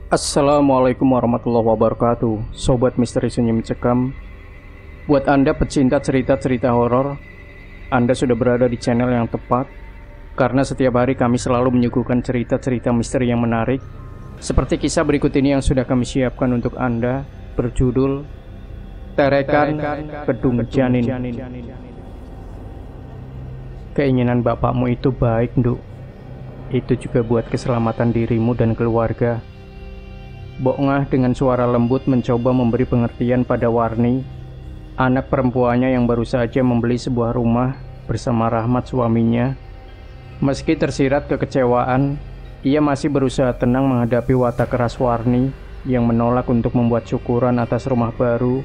Assalamualaikum warahmatullahi wabarakatuh. Sobat Misteri Sunyi Mencekam. Buat Anda pecinta cerita-cerita horor, Anda sudah berada di channel yang tepat. Karena setiap hari kami selalu menyuguhkan cerita-cerita misteri yang menarik, seperti kisah berikut ini yang sudah kami siapkan untuk Anda, berjudul Terekan Kedung Janin. Keinginan bapakmu itu baik, Nduk. Itu juga buat keselamatan dirimu dan keluarga. Bokngah dengan suara lembut mencoba memberi pengertian pada Warni, anak perempuannya yang baru saja membeli sebuah rumah bersama Rahmat suaminya. Meski tersirat kekecewaan, ia masih berusaha tenang menghadapi watak keras Warni yang menolak untuk membuat syukuran atas rumah baru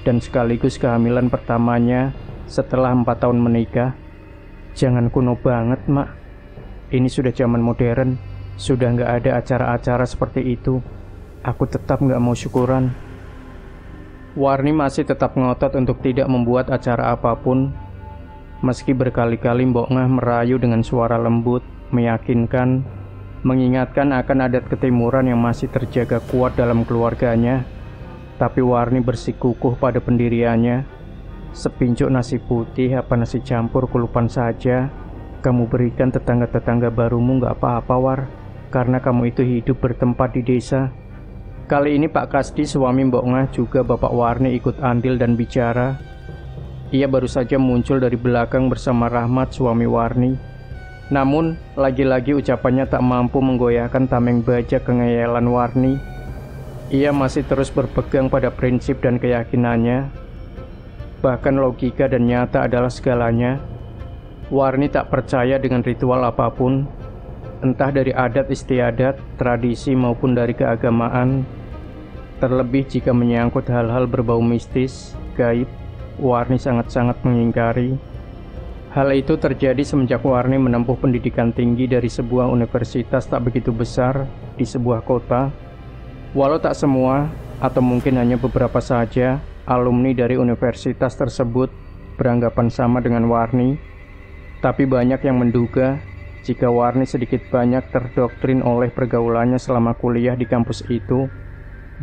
dan sekaligus kehamilan pertamanya setelah 4 tahun menikah. Jangan kuno banget, Mak. Ini sudah zaman modern, sudah nggak ada acara-acara seperti itu. Aku tetap nggak mau syukuran. Warni masih tetap ngotot untuk tidak membuat acara apapun. Meski berkali-kali Mbokngah merayu dengan suara lembut, meyakinkan, mengingatkan akan adat ketimuran yang masih terjaga kuat dalam keluarganya. Tapi Warni bersikukuh pada pendiriannya. Sepincuk nasi putih apa nasi campur kulupan saja kamu berikan tetangga-tetangga barumu nggak apa-apa, War. Karena kamu itu hidup bertempat di desa. Kali ini Pak Kasdi suami Mbokngah juga Bapak Warni ikut andil dan bicara. Ia baru saja muncul dari belakang bersama Rahmat suami Warni. Namun lagi-lagi ucapannya tak mampu menggoyahkan tameng baja kengeyelan Warni. Ia masih terus berpegang pada prinsip dan keyakinannya. Bahkan logika dan nyata adalah segalanya. Warni tak percaya dengan ritual apapun, entah dari adat istiadat, tradisi maupun dari keagamaan. Terlebih jika menyangkut hal-hal berbau mistis, gaib, Warni sangat-sangat mengingkari. Hal itu terjadi semenjak Warni menempuh pendidikan tinggi dari sebuah universitas tak begitu besar di sebuah kota. Walau tak semua, atau mungkin hanya beberapa saja, alumni dari universitas tersebut beranggapan sama dengan Warni. Tapi banyak yang menduga jika Warni sedikit banyak terdoktrin oleh pergaulannya selama kuliah di kampus itu.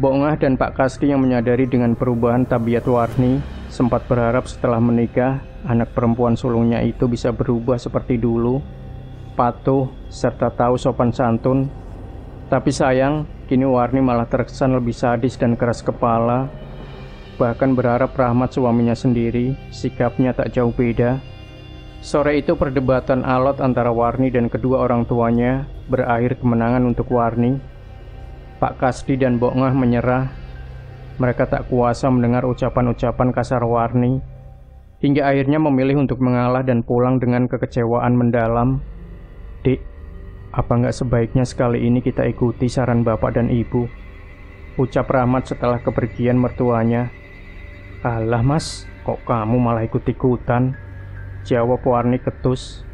Bokngah dan Pak Kasdi yang menyadari dengan perubahan tabiat Warni sempat berharap setelah menikah, anak perempuan sulungnya itu bisa berubah seperti dulu, patuh, serta tahu sopan santun. Tapi sayang, kini Warni malah terkesan lebih sadis dan keras kepala. Bahkan berharap Rahmat suaminya sendiri, sikapnya tak jauh beda. Sore itu perdebatan alot antara Warni dan kedua orang tuanya berakhir kemenangan untuk Warni. Pak Kasdi dan Bokngah menyerah. Mereka tak kuasa mendengar ucapan-ucapan kasar Warni, hingga akhirnya memilih untuk mengalah dan pulang dengan kekecewaan mendalam. Dik, apa nggak sebaiknya sekali ini kita ikuti saran bapak dan ibu? Ucap Rahmat setelah kepergian mertuanya. Alah mas, kok kamu malah ikut-ikutan? Jawab Warni ketus.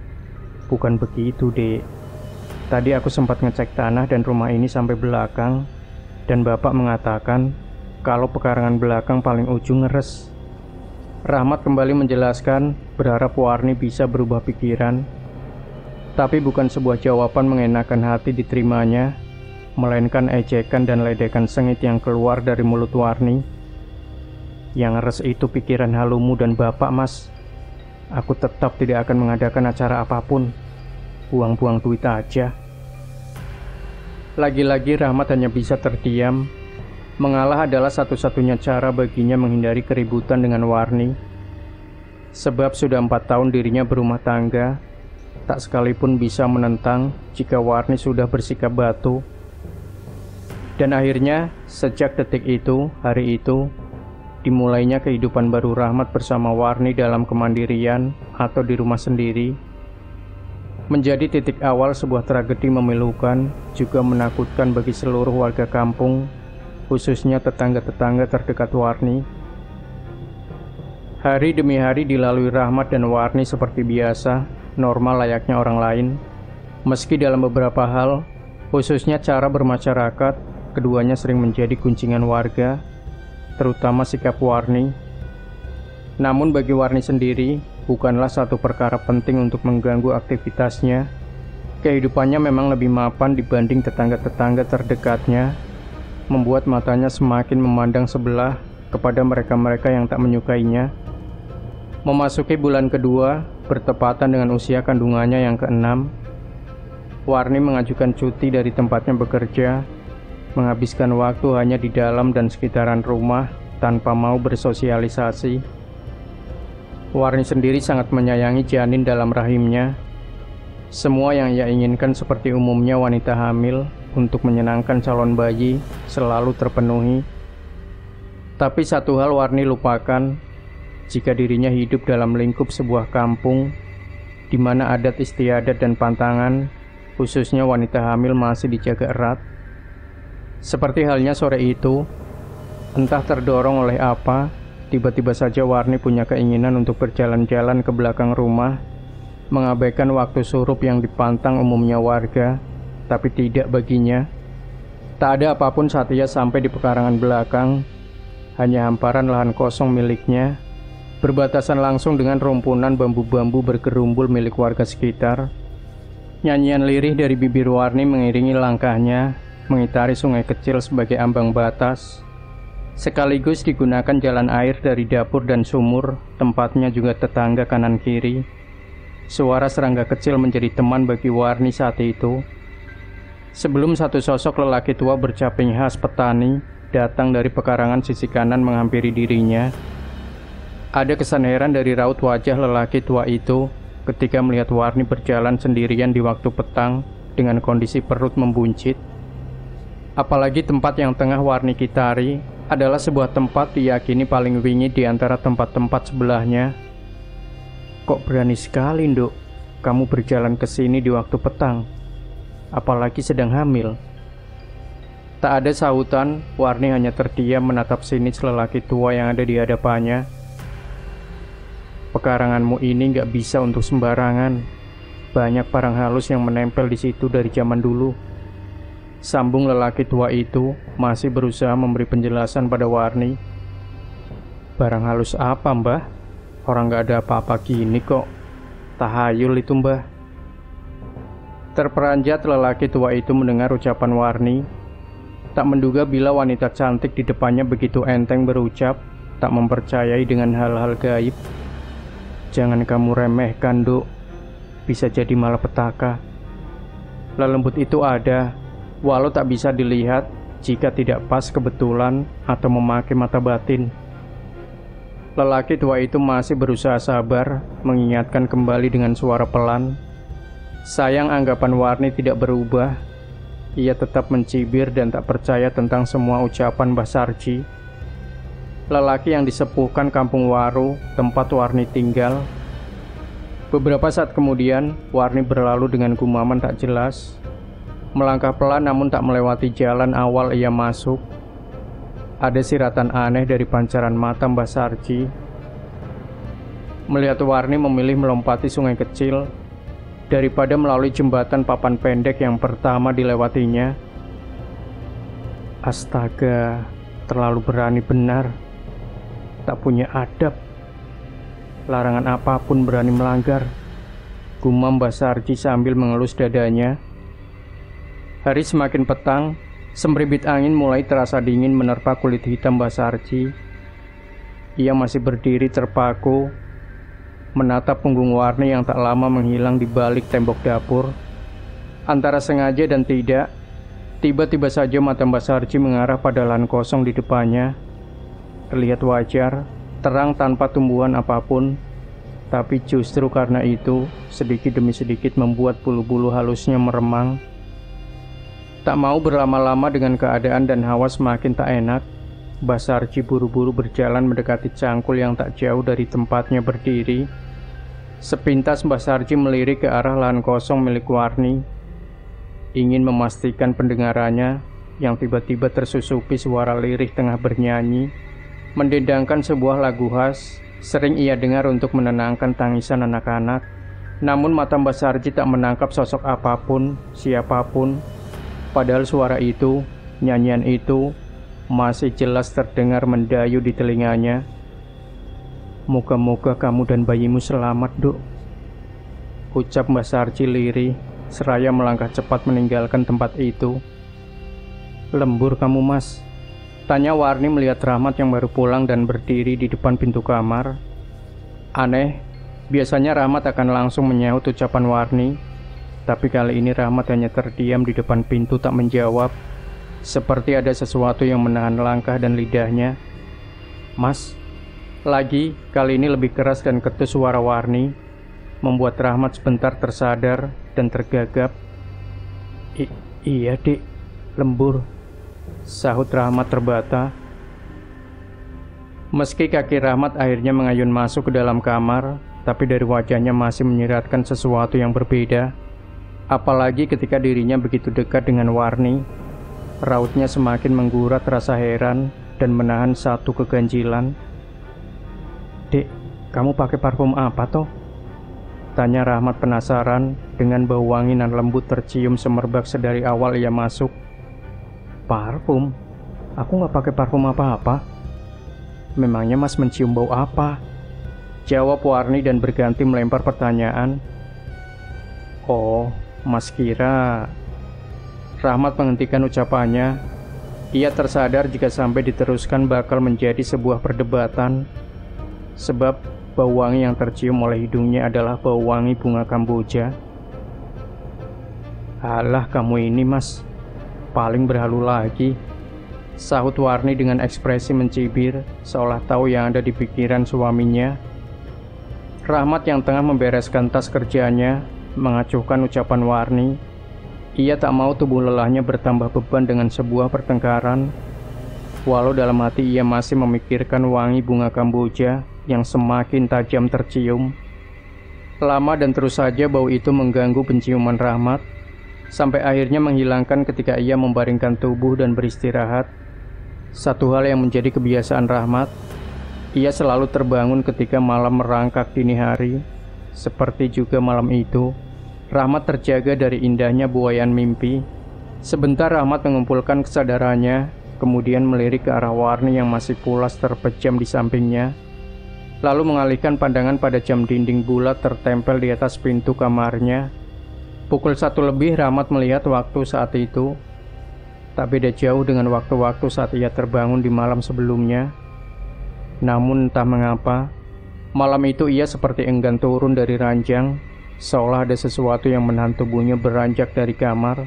Bukan begitu, Dek. Tadi aku sempat ngecek tanah dan rumah ini sampai belakang, dan bapak mengatakan kalau pekarangan belakang paling ujung ngeres. Rahmat kembali menjelaskan, berharap Warni bisa berubah pikiran. Tapi bukan sebuah jawaban mengenakan hati diterimanya, melainkan ejekan dan ledekan sengit yang keluar dari mulut Warni. Yang ngeres itu pikiran halumu dan bapak, mas. Aku tetap tidak akan mengadakan acara apapun. Buang-buang duit aja. Lagi-lagi Rahmat hanya bisa terdiam. Mengalah adalah satu-satunya cara baginya menghindari keributan dengan Warni. Sebab sudah 4 tahun dirinya berumah tangga, tak sekalipun bisa menentang jika Warni sudah bersikap batu. Dan akhirnya, sejak detik itu, hari itu, dimulainya kehidupan baru Rahmat bersama Warni dalam kemandirian atau di rumah sendiri. Menjadi titik awal sebuah tragedi memilukan, juga menakutkan bagi seluruh warga kampung, khususnya tetangga-tetangga terdekat Warni. Hari demi hari dilalui Rahmat dan Warni seperti biasa, normal layaknya orang lain. Meski dalam beberapa hal, khususnya cara bermasyarakat, keduanya sering menjadi gunjingan warga, terutama sikap Warni. Namun bagi Warni sendiri, bukanlah satu perkara penting untuk mengganggu aktivitasnya. Kehidupannya memang lebih mapan dibanding tetangga-tetangga terdekatnya, membuat matanya semakin memandang sebelah kepada mereka-mereka yang tak menyukainya. Memasuki bulan kedua, bertepatan dengan usia kandungannya yang ke-6, Warni mengajukan cuti dari tempatnya bekerja, menghabiskan waktu hanya di dalam dan sekitaran rumah tanpa mau bersosialisasi. Warni sendiri sangat menyayangi janin dalam rahimnya. Semua yang ia inginkan seperti umumnya wanita hamil untuk menyenangkan calon bayi selalu terpenuhi. Tapi satu hal Warni lupakan, jika dirinya hidup dalam lingkup sebuah kampung di mana adat istiadat dan pantangan, khususnya wanita hamil, masih dijaga erat. Seperti halnya sore itu, entah terdorong oleh apa, tiba-tiba saja Warni punya keinginan untuk berjalan-jalan ke belakang rumah, mengabaikan waktu surup yang dipantang umumnya warga, tapi tidak baginya. Tak ada apapun saat ia sampai di pekarangan belakang, hanya hamparan lahan kosong miliknya, berbatasan langsung dengan rumpunan bambu-bambu bergerumbul milik warga sekitar. Nyanyian lirih dari bibir Warni mengiringi langkahnya, mengitari sungai kecil sebagai ambang batas. Sekaligus digunakan jalan air dari dapur dan sumur, tempatnya juga tetangga kanan kiri. Suara serangga kecil menjadi teman bagi Warni saat itu. Sebelum satu sosok lelaki tua bercaping khas petani datang dari pekarangan sisi kanan menghampiri dirinya. Ada kesan heran dari raut wajah lelaki tua itu ketika melihat Warni berjalan sendirian di waktu petang dengan kondisi perut membuncit. Apalagi tempat yang tengah Warni kitari adalah sebuah tempat diyakini paling wingi di antara tempat-tempat sebelahnya. Kok berani sekali, Nduk, kamu berjalan ke sini di waktu petang, apalagi sedang hamil. Tak ada sahutan, Warni hanya terdiam menatap sinis lelaki tua yang ada di hadapannya. Pekaranganmu ini gak bisa untuk sembarangan. Banyak barang halus yang menempel di situ dari zaman dulu. Sambung lelaki tua itu, masih berusaha memberi penjelasan pada Warni. Barang halus apa, Mbah? Orang gak ada apa-apa gini kok. Tahayul itu, Mbah. Terperanjat lelaki tua itu mendengar ucapan Warni. Tak menduga bila wanita cantik di depannya begitu enteng berucap, tak mempercayai dengan hal-hal gaib. Jangan kamu remehkan, Duk. Bisa jadi malapetaka. Lelembut itu ada, walau tak bisa dilihat jika tidak pas kebetulan atau memakai mata batin. Lelaki tua itu masih berusaha sabar, mengingatkan kembali dengan suara pelan. Sayang anggapan Warni tidak berubah. Ia tetap mencibir dan tak percaya tentang semua ucapan Mbah Sarji. Lelaki yang disepuhkan kampung Waru, tempat Warni tinggal. Beberapa saat kemudian, Warni berlalu dengan gumaman tak jelas. Melangkah pelan namun tak melewati jalan awal ia masuk. Ada siratan aneh dari pancaran mata Mbah Sarji. Melihat Warni memilih melompati sungai kecil daripada melalui jembatan papan pendek yang pertama dilewatinya. Astaga, terlalu berani benar. Tak punya adab. Larangan apapun berani melanggar, gumam Mbah Sarji sambil mengelus dadanya. Hari semakin petang. Semribit angin mulai terasa dingin menerpa kulit hitam Mbah Sarji. Ia masih berdiri terpaku, menatap punggung Warni yang tak lama menghilang di balik tembok dapur. Antara sengaja dan tidak, tiba-tiba saja mata Mbah Sarji mengarah pada lahan kosong di depannya. Terlihat wajar, terang tanpa tumbuhan apapun, tapi justru karena itu, sedikit demi sedikit membuat bulu-bulu halusnya meremang. Tak mau berlama-lama dengan keadaan dan hawa semakin tak enak, Mbah Sarji buru-buru berjalan mendekati cangkul yang tak jauh dari tempatnya berdiri. Sepintas Mbah Sarji melirik ke arah lahan kosong milik Warni, ingin memastikan pendengarannya yang tiba-tiba tersusupi suara lirih tengah bernyanyi, mendendangkan sebuah lagu khas sering ia dengar untuk menenangkan tangisan anak-anak. Namun mata Mbah Sarji tak menangkap sosok apapun, siapapun. Padahal suara itu, nyanyian itu, masih jelas terdengar mendayu di telinganya. Moga-moga kamu dan bayimu selamat, Duk, ucap Mbah Sarji lirih, seraya melangkah cepat meninggalkan tempat itu. Lembur kamu, Mas? Tanya Warni melihat Rahmat yang baru pulang dan berdiri di depan pintu kamar. Aneh, biasanya Rahmat akan langsung menyahut ucapan Warni, tapi kali ini Rahmat hanya terdiam di depan pintu tak menjawab, seperti ada sesuatu yang menahan langkah dan lidahnya. Mas, lagi, kali ini lebih keras dan ketus suara Warni, membuat Rahmat sebentar tersadar dan tergagap. Iya, Dik, lembur, sahut Rahmat terbata. Meski kaki Rahmat akhirnya mengayun masuk ke dalam kamar, tapi dari wajahnya masih menyiratkan sesuatu yang berbeda. Apalagi ketika dirinya begitu dekat dengan Warni, rautnya semakin menggurat rasa heran dan menahan satu keganjilan. Dek, kamu pakai parfum apa toh? Tanya Rahmat penasaran dengan bau wangi nan lembut tercium semerbak sedari awal ia masuk. Parfum? Aku nggak pakai parfum apa-apa. Memangnya Mas mencium bau apa? Jawab Warni dan berganti melempar pertanyaan. Oh, Mas kira... Rahmat menghentikan ucapannya. Ia tersadar jika sampai diteruskan bakal menjadi sebuah perdebatan. Sebab bau wangi yang tercium oleh hidungnya adalah bau wangi bunga kamboja. Alah kamu ini, Mas, paling berhalu lagi, sahut Warni dengan ekspresi mencibir, seolah tahu yang ada di pikiran suaminya. Rahmat yang tengah membereskan tas kerjanya mengacuhkan ucapan Warni. Ia tak mau tubuh lelahnya bertambah beban dengan sebuah pertengkaran. Walau dalam hati ia masih memikirkan wangi bunga kamboja yang semakin tajam tercium. Lama dan terus saja bau itu mengganggu penciuman Rahmat, sampai akhirnya menghilangkan ketika ia membaringkan tubuh dan beristirahat. Satu hal yang menjadi kebiasaan Rahmat, ia selalu terbangun ketika malam merangkak dini hari. Seperti juga malam itu, Rahmat terjaga dari indahnya buaian mimpi. Sebentar Rahmat mengumpulkan kesadarannya, kemudian melirik ke arah Warni yang masih pulas terpejam di sampingnya, lalu mengalihkan pandangan pada jam dinding bulat tertempel di atas pintu kamarnya. Pukul 1 lebih Rahmat melihat waktu saat itu. Tak beda jauh dengan waktu-waktu saat ia terbangun di malam sebelumnya. Namun entah mengapa, malam itu ia seperti enggan turun dari ranjang, seolah ada sesuatu yang menahan tubuhnya beranjak dari kamar.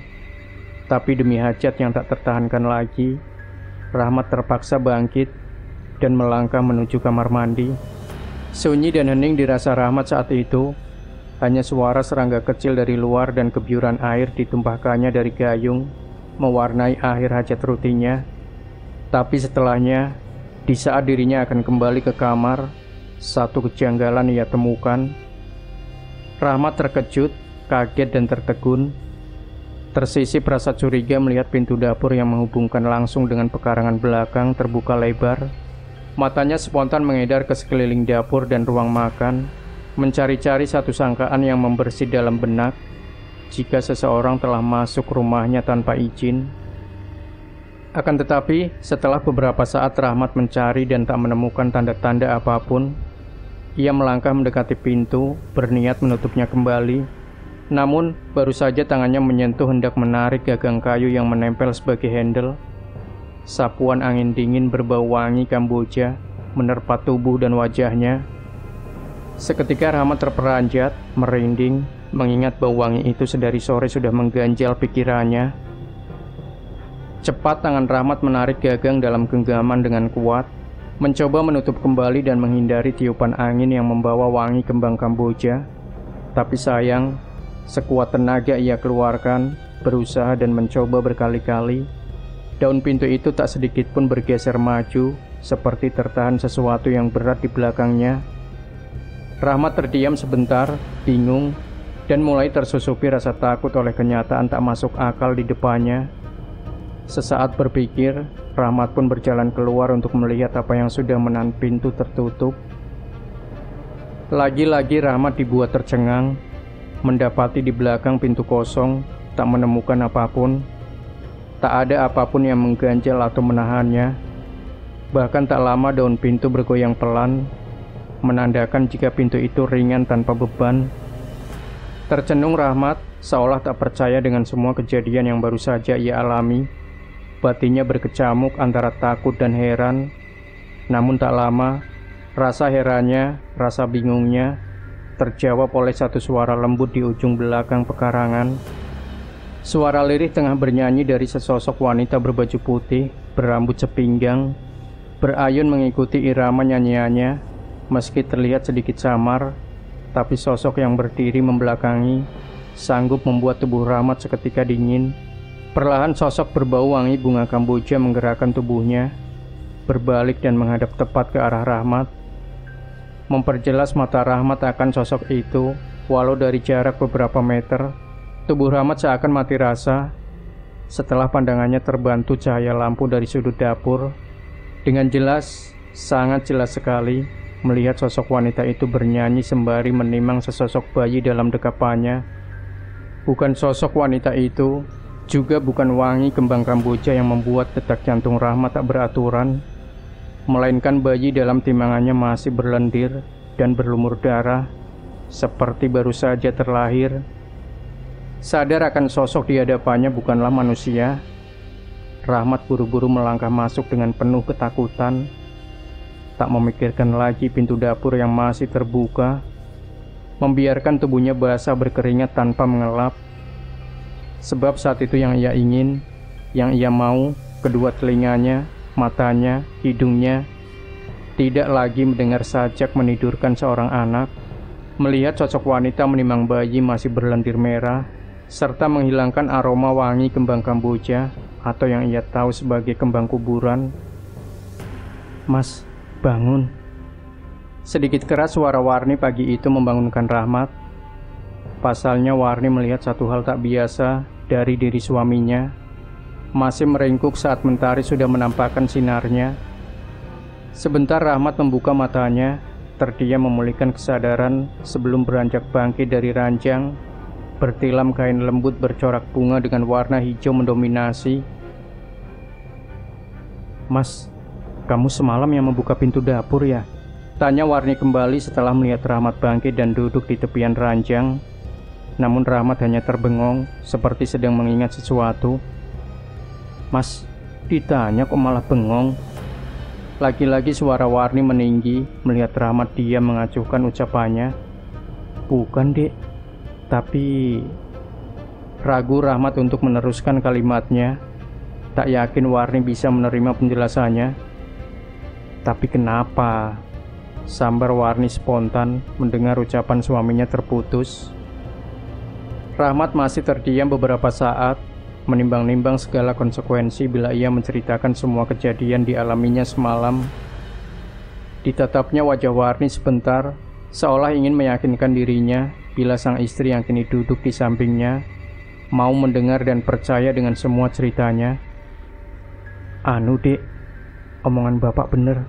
Tapi demi hajat yang tak tertahankan lagi, Rahmat terpaksa bangkit dan melangkah menuju kamar mandi. Sunyi dan hening dirasa Rahmat saat itu. Hanya suara serangga kecil dari luar dan kebiuran air ditumpahkannya dari gayung mewarnai akhir hajat rutinnya. Tapi setelahnya, di saat dirinya akan kembali ke kamar, satu kejanggalan ia temukan. Rahmat terkejut, kaget dan tertegun. Tersisip rasa curiga melihat pintu dapur yang menghubungkan langsung dengan pekarangan belakang terbuka lebar. Matanya spontan mengedar ke sekeliling dapur dan ruang makan, mencari-cari satu sangkaan yang membersih dalam benak jika seseorang telah masuk rumahnya tanpa izin. Akan tetapi, setelah beberapa saat Rahmat mencari dan tak menemukan tanda-tanda apapun, ia melangkah mendekati pintu, berniat menutupnya kembali. Namun, baru saja tangannya menyentuh hendak menarik gagang kayu yang menempel sebagai handle. Sapuan angin dingin berbau wangi kamboja menerpa tubuh dan wajahnya. Seketika Rahmat terperanjat, merinding, mengingat bau wangi itu sedari sore sudah mengganjal pikirannya. Cepat tangan Rahmat menarik gagang dalam genggaman dengan kuat, mencoba menutup kembali dan menghindari tiupan angin yang membawa wangi kembang kamboja. Tapi sayang, sekuat tenaga ia keluarkan, berusaha dan mencoba berkali-kali. Daun pintu itu tak sedikit pun bergeser maju, seperti tertahan sesuatu yang berat di belakangnya. Rahmat terdiam sebentar, bingung, dan mulai tersusupi rasa takut oleh kenyataan tak masuk akal di depannya. Sesaat berpikir, Rahmat pun berjalan keluar untuk melihat apa yang sudah menahan pintu tertutup. Lagi-lagi Rahmat dibuat tercengang, mendapati di belakang pintu kosong, tak menemukan apapun. Tak ada apapun yang mengganjal atau menahannya. Bahkan tak lama daun pintu bergoyang pelan, menandakan jika pintu itu ringan tanpa beban. Tercenung Rahmat, seolah tak percaya dengan semua kejadian yang baru saja ia alami. Batinnya berkecamuk antara takut dan heran. Namun tak lama, rasa herannya, rasa bingungnya terjawab oleh satu suara lembut di ujung belakang pekarangan. Suara lirih tengah bernyanyi dari sesosok wanita berbaju putih, berambut sepinggang, berayun mengikuti irama nyanyiannya. Meski terlihat sedikit samar, tapi sosok yang berdiri membelakangi sanggup membuat tubuh Rahmat seketika dingin. Perlahan sosok berbau wangi bunga kamboja menggerakkan tubuhnya, berbalik dan menghadap tepat ke arah Rahmat. Memperjelas mata Rahmat akan sosok itu, walau dari jarak beberapa meter, tubuh Rahmat seakan mati rasa. Setelah pandangannya terbantu cahaya lampu dari sudut dapur, dengan jelas, sangat jelas sekali, melihat sosok wanita itu bernyanyi sembari menimang sesosok bayi dalam dekapannya. Bukan sosok wanita itu, juga bukan wangi kembang kamboja yang membuat detak jantung Rahmat tak beraturan, melainkan bayi dalam timangannya masih berlendir dan berlumur darah, seperti baru saja terlahir. Sadar akan sosok di hadapannya bukanlah manusia, Rahmat buru-buru melangkah masuk dengan penuh ketakutan, tak memikirkan lagi pintu dapur yang masih terbuka, membiarkan tubuhnya basah berkeringat tanpa mengelap. Sebab saat itu yang ia ingin, yang ia mau, kedua telinganya, matanya, hidungnya, tidak lagi mendengar sajak menidurkan seorang anak, melihat sosok wanita menimang bayi masih berlendir merah, serta menghilangkan aroma wangi kembang kamboja atau yang ia tahu sebagai kembang kuburan. "Mas, bangun." Sedikit keras suara Warni pagi itu membangunkan Rahmat. Pasalnya Warni melihat satu hal tak biasa dari diri suaminya, masih meringkuk saat mentari sudah menampakkan sinarnya. Sebentar Rahmat membuka matanya, terdiam memulihkan kesadaran sebelum beranjak bangkit dari ranjang, bertilam kain lembut bercorak bunga dengan warna hijau mendominasi. "Mas, kamu semalam yang membuka pintu dapur ya?" tanya Warni kembali setelah melihat Rahmat bangkit dan duduk di tepian ranjang. Namun Rahmat hanya terbengong, seperti sedang mengingat sesuatu. "Mas, ditanya kok malah bengong?" Lagi-lagi suara Warni meninggi, melihat Rahmat diam mengacuhkan ucapannya. "Bukan, Dek. Tapi..." Ragu Rahmat untuk meneruskan kalimatnya. Tak yakin Warni bisa menerima penjelasannya. "Tapi kenapa?" sambar Warni spontan mendengar ucapan suaminya terputus. Rahmat masih terdiam beberapa saat, menimbang-nimbang segala konsekuensi bila ia menceritakan semua kejadian dialaminya semalam. Ditatapnya wajah Warni sebentar, seolah ingin meyakinkan dirinya bila sang istri yang kini duduk di sampingnya mau mendengar dan percaya dengan semua ceritanya. "Anu, Dek, omongan Bapak bener.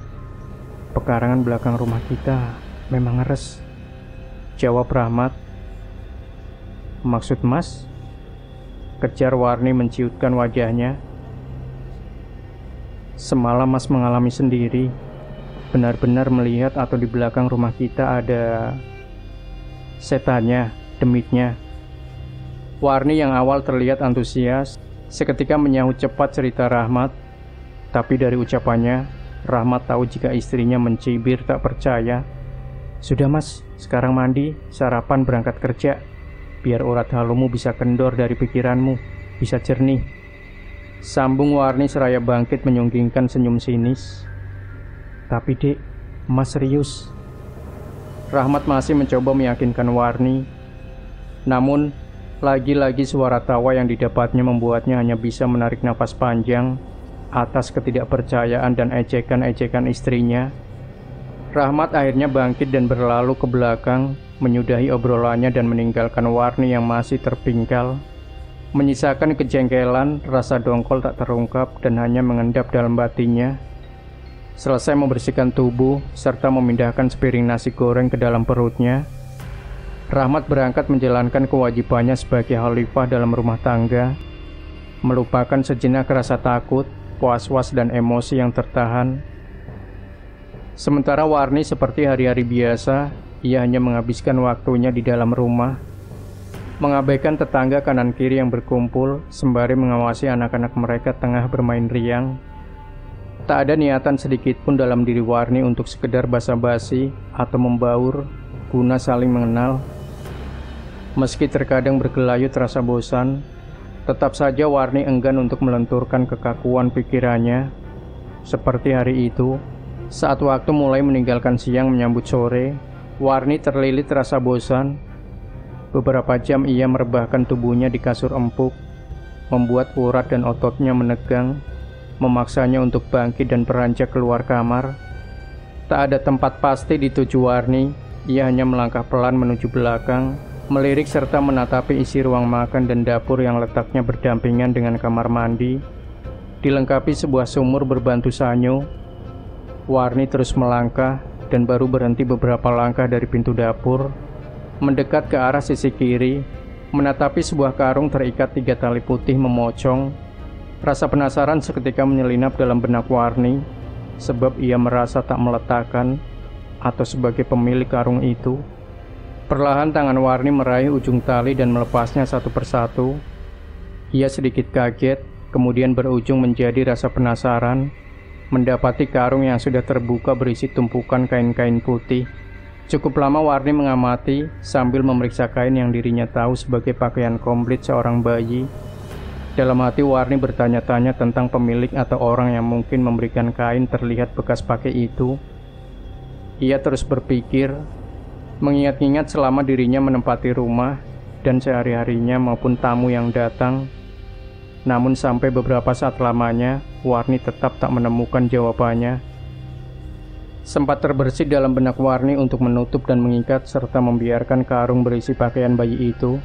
Pekarangan belakang rumah kita memang ngeres," jawab Rahmat. "Maksud Mas?" kejar Warni menciutkan wajahnya. "Semalam Mas mengalami sendiri, benar-benar melihat atau di belakang rumah kita ada setannya, demitnya." Warni yang awal terlihat antusias, seketika menyahut cepat cerita Rahmat. Tapi dari ucapannya, Rahmat tahu jika istrinya mencibir tak percaya. "Sudah Mas, sekarang mandi, sarapan, berangkat kerja. Biar urat halumu bisa kendor dari pikiranmu, bisa jernih," sambung Warni seraya bangkit menyunggingkan senyum sinis. "Tapi Dek, Mas serius." Rahmat masih mencoba meyakinkan Warni. Namun, lagi-lagi suara tawa yang didapatnya membuatnya hanya bisa menarik napas panjang atas ketidakpercayaan dan ejekan-ejekan istrinya. Rahmat akhirnya bangkit dan berlalu ke belakang, menyudahi obrolannya dan meninggalkan Warni yang masih terpingkal, menyisakan kejengkelan, rasa dongkol tak terungkap dan hanya mengendap dalam batinnya. Selesai membersihkan tubuh serta memindahkan sepiring nasi goreng ke dalam perutnya, Rahmat berangkat menjalankan kewajibannya sebagai khalifah dalam rumah tangga, melupakan sejenak rasa takut, was-was dan emosi yang tertahan. Sementara Warni seperti hari-hari biasa, ia hanya menghabiskan waktunya di dalam rumah. mengabaikan tetangga kanan kiri yang berkumpul sembari mengawasi anak-anak mereka tengah bermain riang. Tak ada niatan sedikit pun dalam diri Warni untuk sekedar basa-basi atau membaur guna saling mengenal. Meski terkadang bergelayut rasa bosan, tetap saja Warni enggan untuk melenturkan kekakuan pikirannya. Seperti hari itu, saat waktu mulai meninggalkan siang menyambut sore, Warni terlilit rasa bosan. Beberapa jam ia merebahkan tubuhnya di kasur empuk, membuat urat dan ototnya menegang, memaksanya untuk bangkit dan beranjak keluar kamar. Tak ada tempat pasti di tujuh Warni, ia hanya melangkah pelan menuju belakang, melirik serta menatapi isi ruang makan dan dapur yang letaknya berdampingan dengan kamar mandi, dilengkapi sebuah sumur berbantu sanyo. Warni terus melangkah dan baru berhenti beberapa langkah dari pintu dapur, mendekat ke arah sisi kiri, menatapi sebuah karung terikat 3 tali putih memocong. Rasa penasaran seketika menyelinap dalam benak Warni, sebab ia merasa tak meletakkan atau sebagai pemilik karung itu. Perlahan tangan Warni meraih ujung tali dan melepasnya satu persatu. Ia sedikit kaget, kemudian berujung menjadi rasa penasaran, mendapati karung yang sudah terbuka berisi tumpukan kain-kain putih. Cukup lama Warni mengamati sambil memeriksa kain yang dirinya tahu sebagai pakaian komplit seorang bayi. Dalam hati Warni bertanya-tanya tentang pemilik atau orang yang mungkin memberikan kain terlihat bekas pakai itu. Ia terus berpikir, mengingat-ingat selama dirinya menempati rumah dan sehari-harinya maupun tamu yang datang. Namun sampai beberapa saat lamanya, Warni tetap tak menemukan jawabannya. Sempat terbersit dalam benak Warni untuk menutup dan mengikat serta membiarkan karung berisi pakaian bayi itu.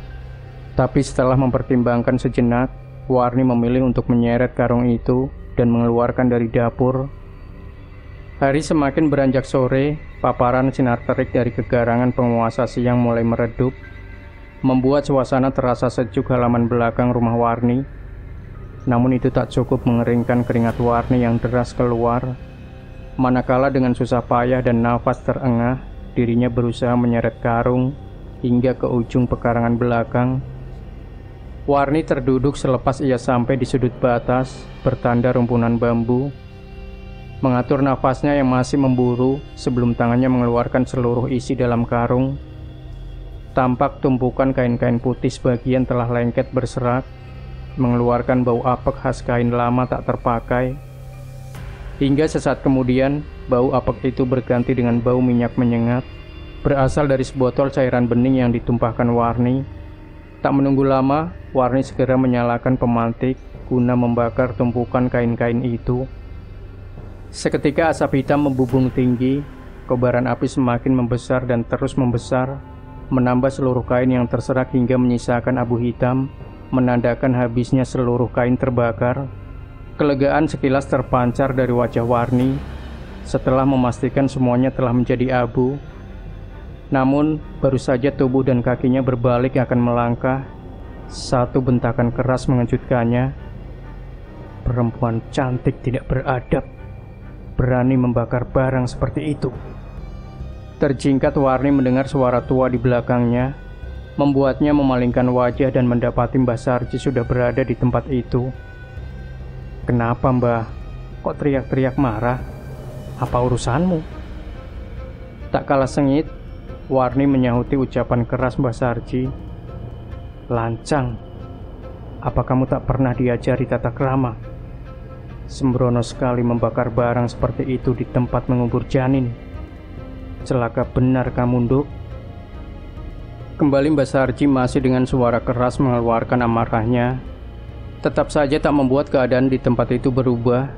Tapi setelah mempertimbangkan sejenak, Warni memilih untuk menyeret karung itu dan mengeluarkan dari dapur. Hari semakin beranjak sore, paparan sinar terik dari kegarangan penguasa siang mulai meredup, membuat suasana terasa sejuk halaman belakang rumah Warni. Namun itu tak cukup mengeringkan keringat Warni yang deras keluar. Manakala dengan susah payah dan nafas terengah, dirinya berusaha menyeret karung hingga ke ujung pekarangan belakang. Warni terduduk selepas ia sampai di sudut batas, bertanda rumpunan bambu. Mengatur nafasnya yang masih memburu sebelum tangannya mengeluarkan seluruh isi dalam karung. Tampak tumpukan kain-kain putih sebagian telah lengket berserak, mengeluarkan bau apek khas kain lama tak terpakai. Hingga sesaat kemudian, bau apek itu berganti dengan bau minyak menyengat, berasal dari sebotol cairan bening yang ditumpahkan Warni. Tak menunggu lama, Warni segera menyalakan pemantik guna membakar tumpukan kain-kain itu. Seketika asap hitam membubung tinggi, kobaran api semakin membesar dan terus membesar, menambah seluruh kain yang terserak hingga menyisakan abu hitam, menandakan habisnya seluruh kain terbakar. Kelegaan sekilas terpancar dari wajah Warni setelah memastikan semuanya telah menjadi abu. Namun, baru saja tubuh dan kakinya berbalik akan melangkah, satu bentakan keras mengejutkannya. Perempuan cantik tidak beradab, berani membakar barang seperti itu. Terjingkat Warni mendengar suara tua di belakangnya, membuatnya memalingkan wajah dan mendapati Mbah Sarji sudah berada di tempat itu. "Kenapa, Mbah? Kok teriak-teriak marah? Apa urusanmu?" Tak kalah sengit, Warni menyahuti ucapan keras Mbah Sarji. "Lancang, apa kamu tak pernah diajari tata krama? Sembrono sekali membakar barang seperti itu di tempat mengubur janin. Celaka benar kamu, Nduk." Kembali Mbah Sarji masih dengan suara keras mengeluarkan amarahnya. Tetap saja tak membuat keadaan di tempat itu berubah,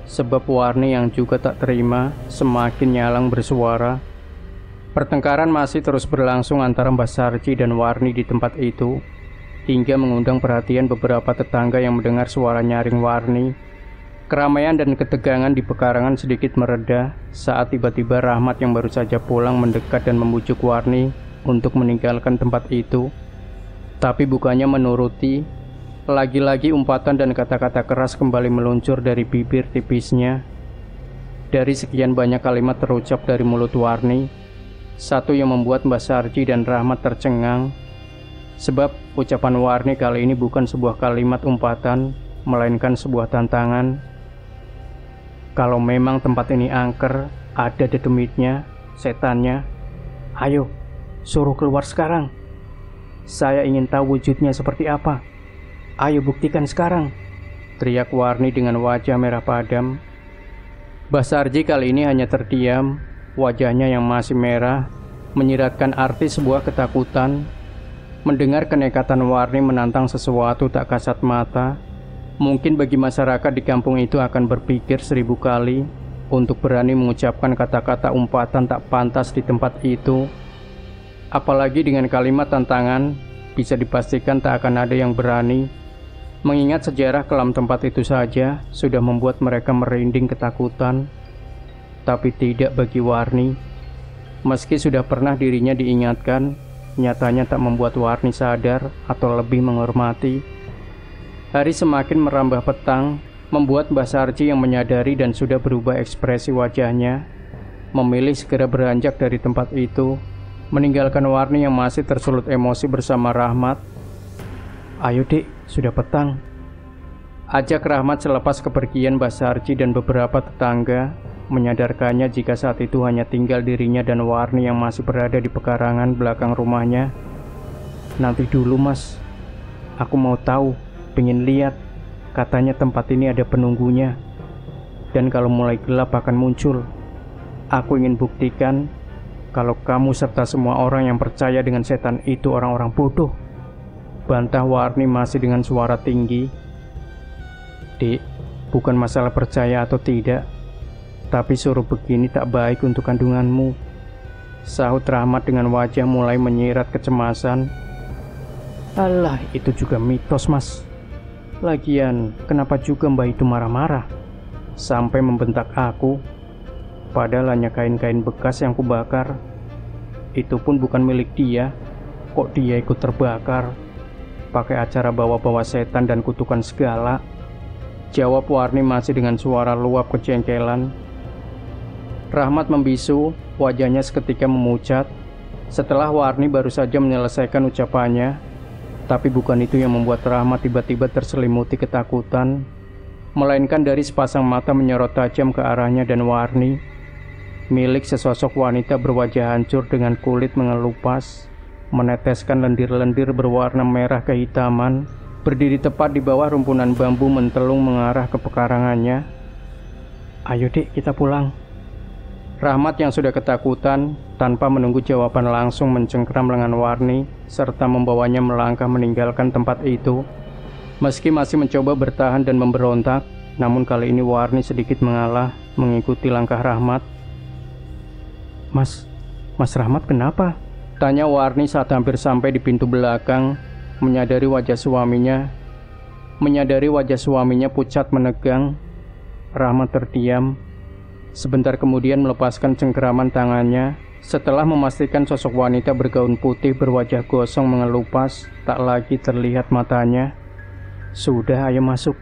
sebab Warni yang juga tak terima semakin nyalang bersuara. Pertengkaran masih terus berlangsung antara Mbah Sarji dan Warni di tempat itu, hingga mengundang perhatian beberapa tetangga yang mendengar suara nyaring Warni. Keramaian dan ketegangan di pekarangan sedikit mereda saat tiba-tiba Rahmat yang baru saja pulang mendekat dan membujuk Warni untuk meninggalkan tempat itu. Tapi bukannya menuruti. Lagi-lagi umpatan dan kata-kata keras kembali meluncur dari bibir tipisnya. Dari sekian banyak kalimat terucap dari mulut Warni, satu yang membuat Mbah Sarji dan Rahmat tercengang. Sebab ucapan Warni kali ini bukan sebuah kalimat umpatan, melainkan sebuah tantangan. Kalau memang tempat ini angker, ada dedemitnya, setannya, ayo, suruh keluar sekarang. Saya ingin tahu wujudnya seperti apa. Ayo buktikan sekarang, teriak Warni dengan wajah merah padam. Mbah Sarji kali ini hanya terdiam, wajahnya yang masih merah, menyiratkan arti sebuah ketakutan. Mendengar kenekatan Warni menantang sesuatu tak kasat mata, mungkin bagi masyarakat di kampung itu akan berpikir 1000 kali untuk berani mengucapkan kata-kata umpatan tak pantas di tempat itu. Apalagi dengan kalimat tantangan, bisa dipastikan tak akan ada yang berani. Mengingat sejarah kelam tempat itu saja sudah membuat mereka merinding ketakutan. Tapi tidak bagi Warni. Meski sudah pernah dirinya diingatkan, nyatanya tak membuat Warni sadar atau lebih menghormati. Hari semakin merambah petang, membuat Mbah Sarji yang menyadari dan sudah berubah ekspresi wajahnya, memilih segera beranjak dari tempat itu, meninggalkan Warni yang masih tersulut emosi bersama Rahmat. Ayo Dik, sudah petang, ajak Rahmat selepas kepergian Mbah Sarji dan beberapa tetangga, menyadarkannya jika saat itu hanya tinggal dirinya dan Warni yang masih berada di pekarangan belakang rumahnya. Nanti dulu Mas, aku mau tahu, pengen lihat, katanya tempat ini ada penunggunya. Dan kalau mulai gelap akan muncul. Aku ingin buktikan kalau kamu serta semua orang yang percaya dengan setan itu orang-orang bodoh, bantah Warni masih dengan suara tinggi. Dik, bukan masalah percaya atau tidak, tapi suruh begini tak baik untuk kandunganmu, sahut Rahmat dengan wajah mulai menyirat kecemasan. Alah, itu juga mitos Mas. Lagian, kenapa juga Mbak itu marah-marah sampai membentak aku? Padahal hanya kain-kain bekas yang kubakar. Itu pun bukan milik dia. Kok dia ikut terbakar? Pakai acara bawa-bawa setan dan kutukan segala, jawab Warni masih dengan suara luap kejengkelan. Rahmat membisu, wajahnya seketika memucat. Setelah Warni baru saja menyelesaikan ucapannya, tapi bukan itu yang membuat Rahmat tiba-tiba terselimuti ketakutan, melainkan dari sepasang mata menyorot tajam ke arahnya dan Warni, milik sesosok wanita berwajah hancur dengan kulit mengelupas, meneteskan lendir-lendir berwarna merah kehitaman, berdiri tepat di bawah rumpunan bambu mentelung mengarah ke pekarangannya. Ayo Dik, kita pulang. Rahmat yang sudah ketakutan, tanpa menunggu jawaban langsung mencengkram lengan Warni, serta membawanya melangkah meninggalkan tempat itu. Meski masih mencoba bertahan dan memberontak, namun kali ini Warni sedikit mengalah, mengikuti langkah Rahmat. Mas Rahmat kenapa? Tanya Warni saat hampir sampai di pintu belakang, menyadari wajah suaminya pucat menegang. Rahmat terdiam. Sebentar kemudian melepaskan cengkeraman tangannya, setelah memastikan sosok wanita bergaun putih berwajah gosong mengelupas, tak lagi terlihat matanya. Sudah, ayo masuk.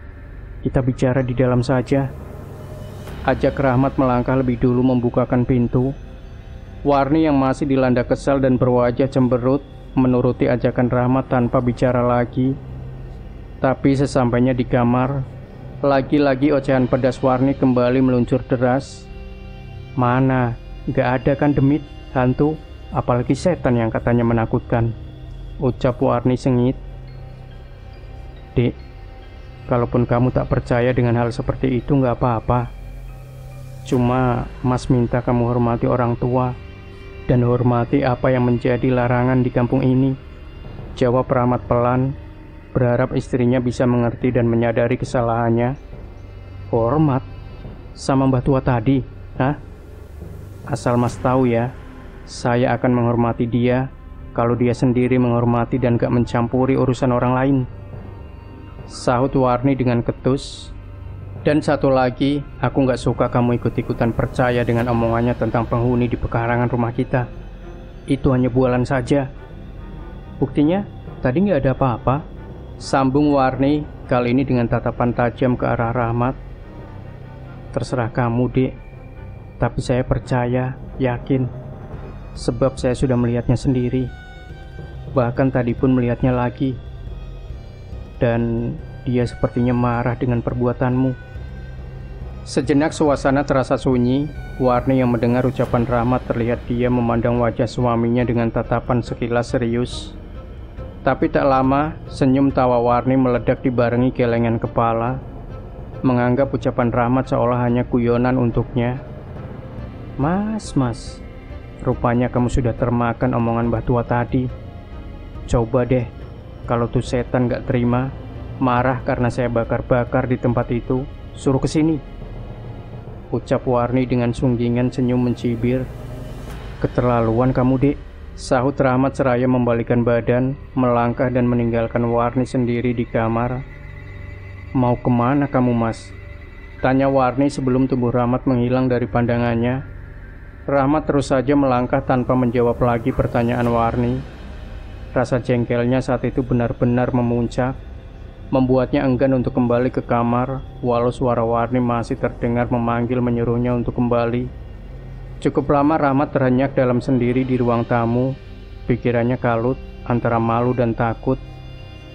Kita bicara di dalam saja. Ajak Rahmat melangkah lebih dulu membukakan pintu. Warni yang masih dilanda kesal dan berwajah cemberut menuruti ajakan Rahmat tanpa bicara lagi. Tapi sesampainya di kamar, lagi-lagi ocehan pedas Warni kembali meluncur deras. Mana, gak ada kan demit, hantu, apalagi setan yang katanya menakutkan, ucap Warni sengit. Dik, kalaupun kamu tak percaya dengan hal seperti itu gak apa-apa. Cuma Mas minta kamu hormati orang tua dan hormati apa yang menjadi larangan di kampung ini, jawab Rahmat pelan, berharap istrinya bisa mengerti dan menyadari kesalahannya. Hormat? Sama mbah tua tadi? Hah? Asal Mas tahu ya, saya akan menghormati dia kalau dia sendiri menghormati dan gak mencampuri urusan orang lain, sahut Warni dengan ketus. Dan satu lagi, aku gak suka kamu ikut-ikutan percaya dengan omongannya tentang penghuni di pekarangan rumah kita. Itu hanya bualan saja. Buktinya, tadi gak ada apa-apa, sambung Warni, kali ini dengan tatapan tajam ke arah Rahmat. Terserah kamu, Dik. Tapi saya percaya, yakin, sebab saya sudah melihatnya sendiri. bahkan tadi pun melihatnya lagi. Dan dia sepertinya marah dengan perbuatanmu. Sejenak suasana terasa sunyi. Warni yang mendengar ucapan Rahmat terlihat dia memandang wajah suaminya dengan tatapan sekilas serius. Tapi tak lama, senyum tawa Warni meledak dibarengi gelengan kepala, menganggap ucapan Rahmat seolah hanya guyonan untuknya. Mas, rupanya kamu sudah termakan omongan Mbah Tua tadi. Coba deh, kalau tuh setan gak terima, marah karena saya bakar-bakar di tempat itu, suruh kesini. Ucap Warni dengan sunggingan senyum mencibir. Keterlaluan kamu, Dek, sahut Rahmat seraya membalikkan badan, melangkah dan meninggalkan Warni sendiri di kamar. Mau kemana kamu, Mas? Tanya Warni sebelum tubuh Rahmat menghilang dari pandangannya. Rahmat terus saja melangkah tanpa menjawab lagi pertanyaan Warni. Rasa jengkelnya saat itu benar-benar memuncak, membuatnya enggan untuk kembali ke kamar, walau suara Warni masih terdengar memanggil menyuruhnya untuk kembali. Cukup lama Rahmat terhenyak dalam sendiri di ruang tamu. Pikirannya kalut antara malu dan takut.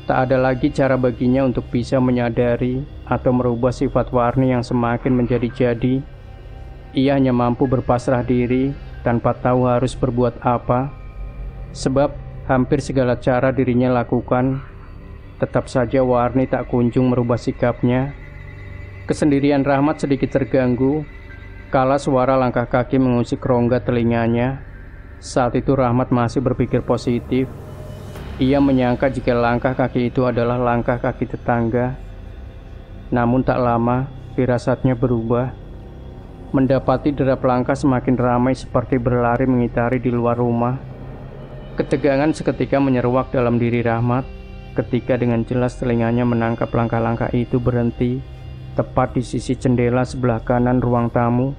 Tak ada lagi cara baginya untuk bisa menyadari atau merubah sifat Warni yang semakin menjadi-jadi. Ia hanya mampu berpasrah diri tanpa tahu harus berbuat apa. Sebab hampir segala cara dirinya lakukan, tetap saja Warni tak kunjung merubah sikapnya. Kesendirian Rahmat sedikit terganggu kala suara langkah kaki mengusik rongga telinganya. Saat itu Rahmat masih berpikir positif. Ia menyangka jika langkah kaki itu adalah langkah kaki tetangga. Namun tak lama, firasatnya berubah. Mendapati derap langkah semakin ramai seperti berlari mengitari di luar rumah. Ketegangan seketika menyeruak dalam diri Rahmat ketika dengan jelas telinganya menangkap langkah-langkah itu berhenti tepat di sisi jendela sebelah kanan ruang tamu.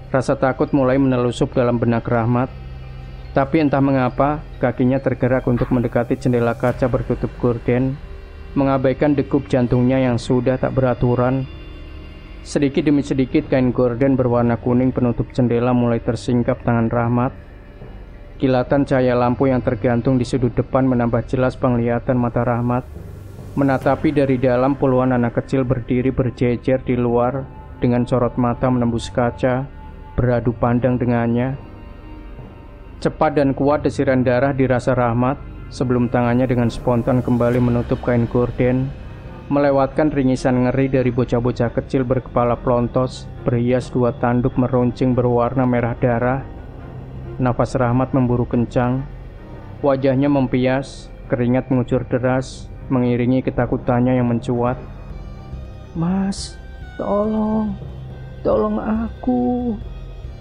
Rasa takut mulai menelusup dalam benak Rahmat. Tapi entah mengapa, kakinya tergerak untuk mendekati jendela kaca bertutup gorden, mengabaikan degup jantungnya yang sudah tak beraturan. Sedikit demi sedikit kain gorden berwarna kuning penutup jendela mulai tersingkap tangan Rahmat. Kilatan cahaya lampu yang tergantung di sudut depan menambah jelas penglihatan mata Rahmat. Menatapi dari dalam puluhan anak kecil berdiri berjejer di luar dengan sorot mata menembus kaca, beradu pandang dengannya. Cepat dan kuat desiran darah dirasa Rahmat sebelum tangannya dengan spontan kembali menutup kain gorden, melewatkan ringisan ngeri dari bocah-bocah kecil berkepala plontos berhias dua tanduk meruncing berwarna merah darah. Nafas Rahmat memburu kencang, wajahnya mempias, keringat mengucur deras, mengiringi ketakutannya yang mencuat. Mas, tolong aku,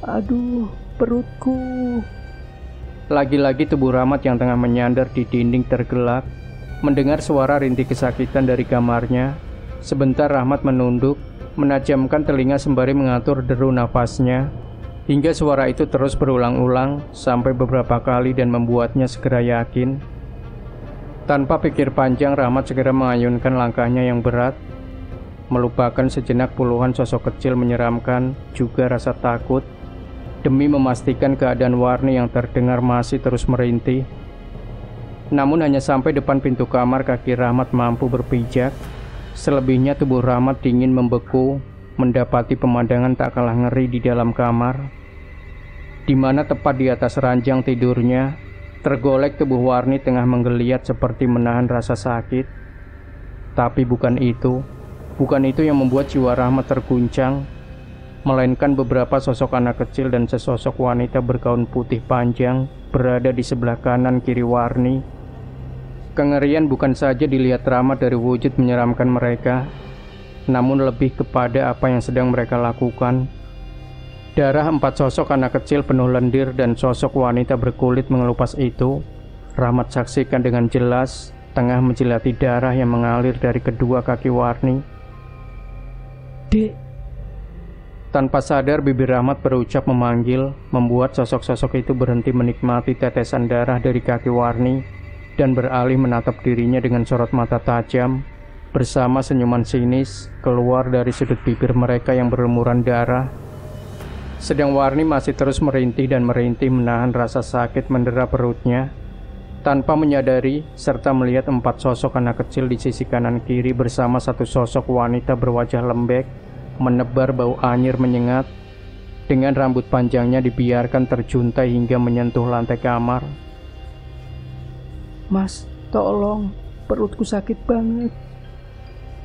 aduh perutku. Lagi-lagi tubuh Rahmat yang tengah menyandar di dinding tergelak, mendengar suara rintih kesakitan dari kamarnya. Sebentar Rahmat menunduk, menajamkan telinga sembari mengatur deru nafasnya. Hingga suara itu terus berulang-ulang sampai beberapa kali dan membuatnya segera yakin. Tanpa pikir panjang, Rahmat segera mengayunkan langkahnya yang berat, melupakan sejenak puluhan sosok kecil menyeramkan, juga rasa takut, demi memastikan keadaan Warni yang terdengar masih terus merintih. Namun hanya sampai depan pintu kamar kaki Rahmat mampu berpijak. Selebihnya tubuh Rahmat dingin membeku, mendapati pemandangan tak kalah ngeri di dalam kamar, di mana tepat di atas ranjang tidurnya, tergolek tubuh Warni tengah menggeliat seperti menahan rasa sakit. Tapi bukan itu yang membuat jiwa Rahmat terguncang, melainkan beberapa sosok anak kecil dan sesosok wanita bergaun putih panjang berada di sebelah kanan kiri Warni. Kengerian bukan saja dilihat Rahmat dari wujud menyeramkan mereka, namun lebih kepada apa yang sedang mereka lakukan. Darah 4 sosok anak kecil penuh lendir dan sosok wanita berkulit mengelupas itu, Rahmat saksikan dengan jelas, tengah menjilati darah yang mengalir dari kedua kaki Warni. Dek. Tanpa sadar bibir Rahmat berucap memanggil, membuat sosok-sosok itu berhenti menikmati tetesan darah dari kaki Warni dan beralih menatap dirinya dengan sorot mata tajam, bersama senyuman sinis keluar dari sudut bibir mereka yang berlumuran darah. Sedang Warni masih terus merintih dan merintih menahan rasa sakit mendera perutnya. Tanpa menyadari, serta melihat 4 sosok anak kecil di sisi kanan kiri bersama 1 sosok wanita berwajah lembek, menebar bau anyir menyengat, dengan rambut panjangnya dibiarkan terjuntai hingga menyentuh lantai kamar. "Mas, tolong, perutku sakit banget,"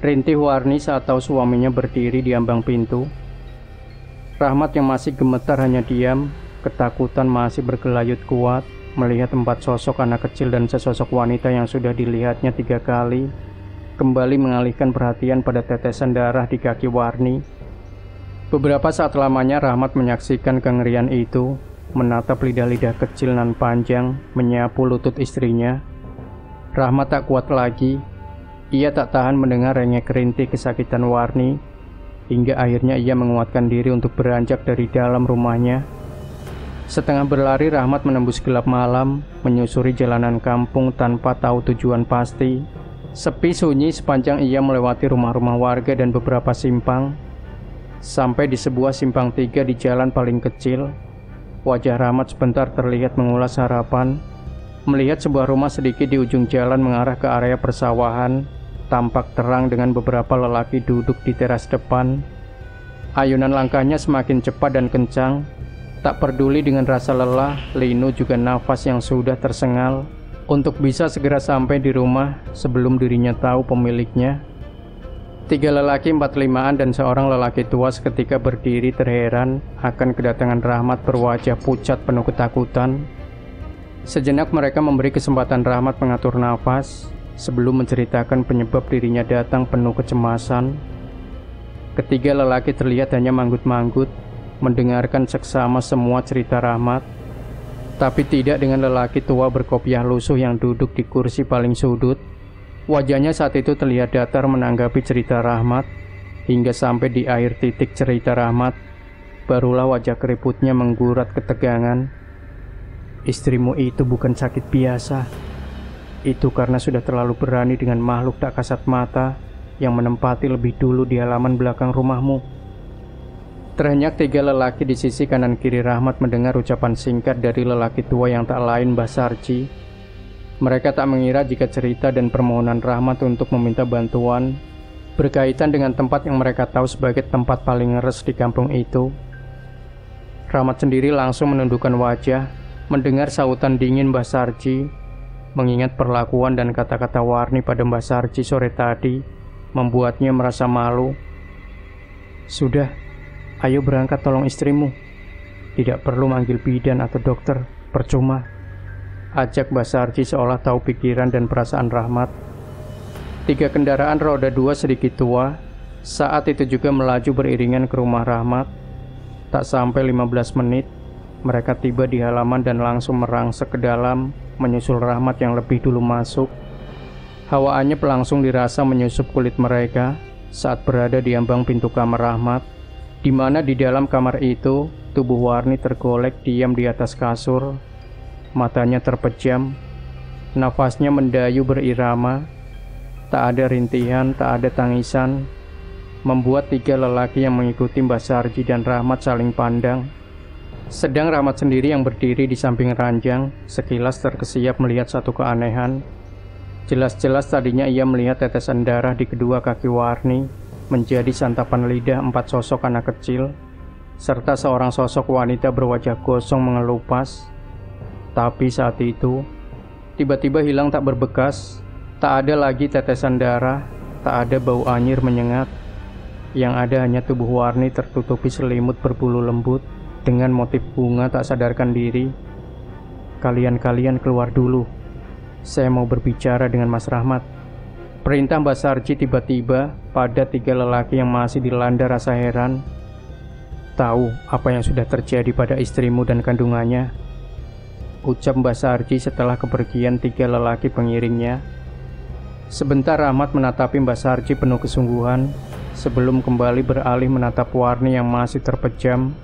rintih Warni saat tahu suaminya berdiri di ambang pintu. Rahmat yang masih gemetar hanya diam, ketakutan masih bergelayut kuat melihat 4 sosok anak kecil dan sesosok wanita yang sudah dilihatnya 3 kali kembali mengalihkan perhatian pada tetesan darah di kaki Warni. Beberapa saat lamanya Rahmat menyaksikan kengerian itu, menatap lidah-lidah kecil nan panjang menyapu lutut istrinya. Rahmat tak kuat lagi. Ia tak tahan mendengar rengek rintih kesakitan Warni, hingga akhirnya ia menguatkan diri untuk beranjak dari dalam rumahnya. Setengah berlari, Rahmat menembus gelap malam, menyusuri jalanan kampung tanpa tahu tujuan pasti. Sepi sunyi sepanjang ia melewati rumah-rumah warga dan beberapa simpang. Sampai di sebuah simpang 3 di jalan paling kecil, wajah Rahmat sebentar terlihat mengulas harapan. Melihat sebuah rumah sedikit di ujung jalan mengarah ke area persawahan, tampak terang dengan beberapa lelaki duduk di teras depan. Ayunan langkahnya semakin cepat dan kencang. Tak peduli dengan rasa lelah, linu juga nafas yang sudah tersengal untuk bisa segera sampai di rumah sebelum dirinya tahu pemiliknya. 3 lelaki 4-5an dan seorang lelaki tua seketika berdiri terheran akan kedatangan Rahmat berwajah pucat penuh ketakutan. Sejenak mereka memberi kesempatan Rahmat mengatur nafas sebelum menceritakan penyebab dirinya datang penuh kecemasan. Ketiga lelaki terlihat hanya manggut-manggut mendengarkan seksama semua cerita Rahmat, tapi tidak dengan lelaki tua berkopiah lusuh yang duduk di kursi paling sudut. Wajahnya saat itu terlihat datar menanggapi cerita Rahmat, hingga sampai di akhir titik cerita Rahmat, barulah wajah keriputnya menggurat ketegangan. "Istrimu itu bukan sakit biasa. Itu karena sudah terlalu berani dengan makhluk tak kasat mata yang menempati lebih dulu di halaman belakang rumahmu." Terenyak 3 lelaki di sisi kanan kiri Rahmat mendengar ucapan singkat dari lelaki tua yang tak lain Mbah Sarji. Mereka tak mengira jika cerita dan permohonan Rahmat untuk meminta bantuan berkaitan dengan tempat yang mereka tahu sebagai tempat paling ngeres di kampung itu. Rahmat sendiri langsung menundukkan wajah mendengar sautan dingin Mbah Sarji, mengingat perlakuan dan kata-kata Warni pada Mbah Sarji sore tadi membuatnya merasa malu. "Sudah, ayo berangkat tolong istrimu. Tidak perlu manggil bidan atau dokter, percuma," ajak Mbah Sarji seolah tahu pikiran dan perasaan Rahmat. 3 kendaraan roda 2 sedikit tua saat itu juga melaju beriringan ke rumah Rahmat. Tak sampai 15 menit, mereka tiba di halaman dan langsung merangsek ke dalam, menyusul Rahmat yang lebih dulu masuk. Hawa anyep langsung dirasa menyusup kulit mereka saat berada di ambang pintu kamar Rahmat, di mana di dalam kamar itu tubuh Warni tergolek diam di atas kasur. Matanya terpejam, nafasnya mendayu berirama. Tak ada rintihan, tak ada tangisan, membuat 3 lelaki yang mengikuti Mbah Sarji dan Rahmat saling pandang. Sedang Rahmat sendiri yang berdiri di samping ranjang, sekilas terkesiap melihat satu keanehan. Jelas-jelas tadinya ia melihat tetesan darah di kedua kaki Warni menjadi santapan lidah 4 sosok anak kecil, serta seorang sosok wanita berwajah gosong mengelupas. Tapi saat itu, tiba-tiba hilang tak berbekas. Tak ada lagi tetesan darah, tak ada bau anyir menyengat. Yang ada hanya tubuh Warni tertutupi selimut berbulu lembut dengan motif bunga tak sadarkan diri. Kalian keluar dulu. Saya mau berbicara dengan Mas Rahmat," perintah Mbah Sarji tiba-tiba pada 3 lelaki yang masih dilanda rasa heran. "Tahu apa yang sudah terjadi pada istrimu dan kandungannya?" ucap Mbah Sarji setelah kepergian 3 lelaki pengiringnya. Sebentar Rahmat menatapi Mbah Sarji penuh kesungguhan sebelum kembali beralih menatap Warni yang masih terpejam.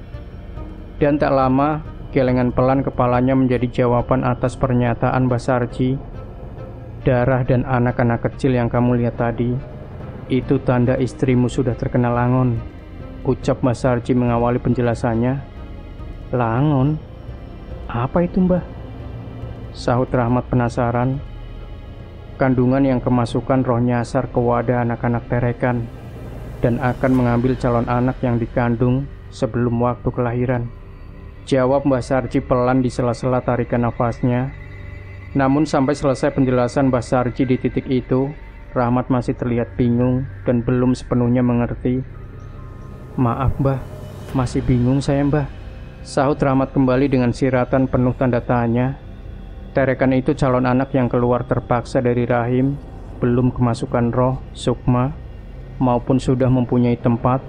Dan tak lama, gelengan pelan kepalanya menjadi jawaban atas pernyataan Mbah Sarji. "Darah dan anak-anak kecil yang kamu lihat tadi, itu tanda istrimu sudah terkena langon," ucap Mbah Sarji mengawali penjelasannya. "Langon? Apa itu, Mbah?" sahut Rahmat penasaran. Kandungan yang kemasukan roh nyasar ke wadah anak-anak terekan dan akan mengambil calon anak yang dikandung sebelum waktu kelahiran. Jawab Mbah Sarji pelan di sela-sela tarikan nafasnya. Namun sampai selesai penjelasan Mbah Sarji di titik itu, Rahmat masih terlihat bingung dan belum sepenuhnya mengerti. "Maaf Mbah, masih bingung saya Mbah," sahut Rahmat kembali dengan siratan penuh tanda tanya. Terekan itu calon anak yang keluar terpaksa dari rahim, belum kemasukan roh, sukma, maupun sudah mempunyai tempat.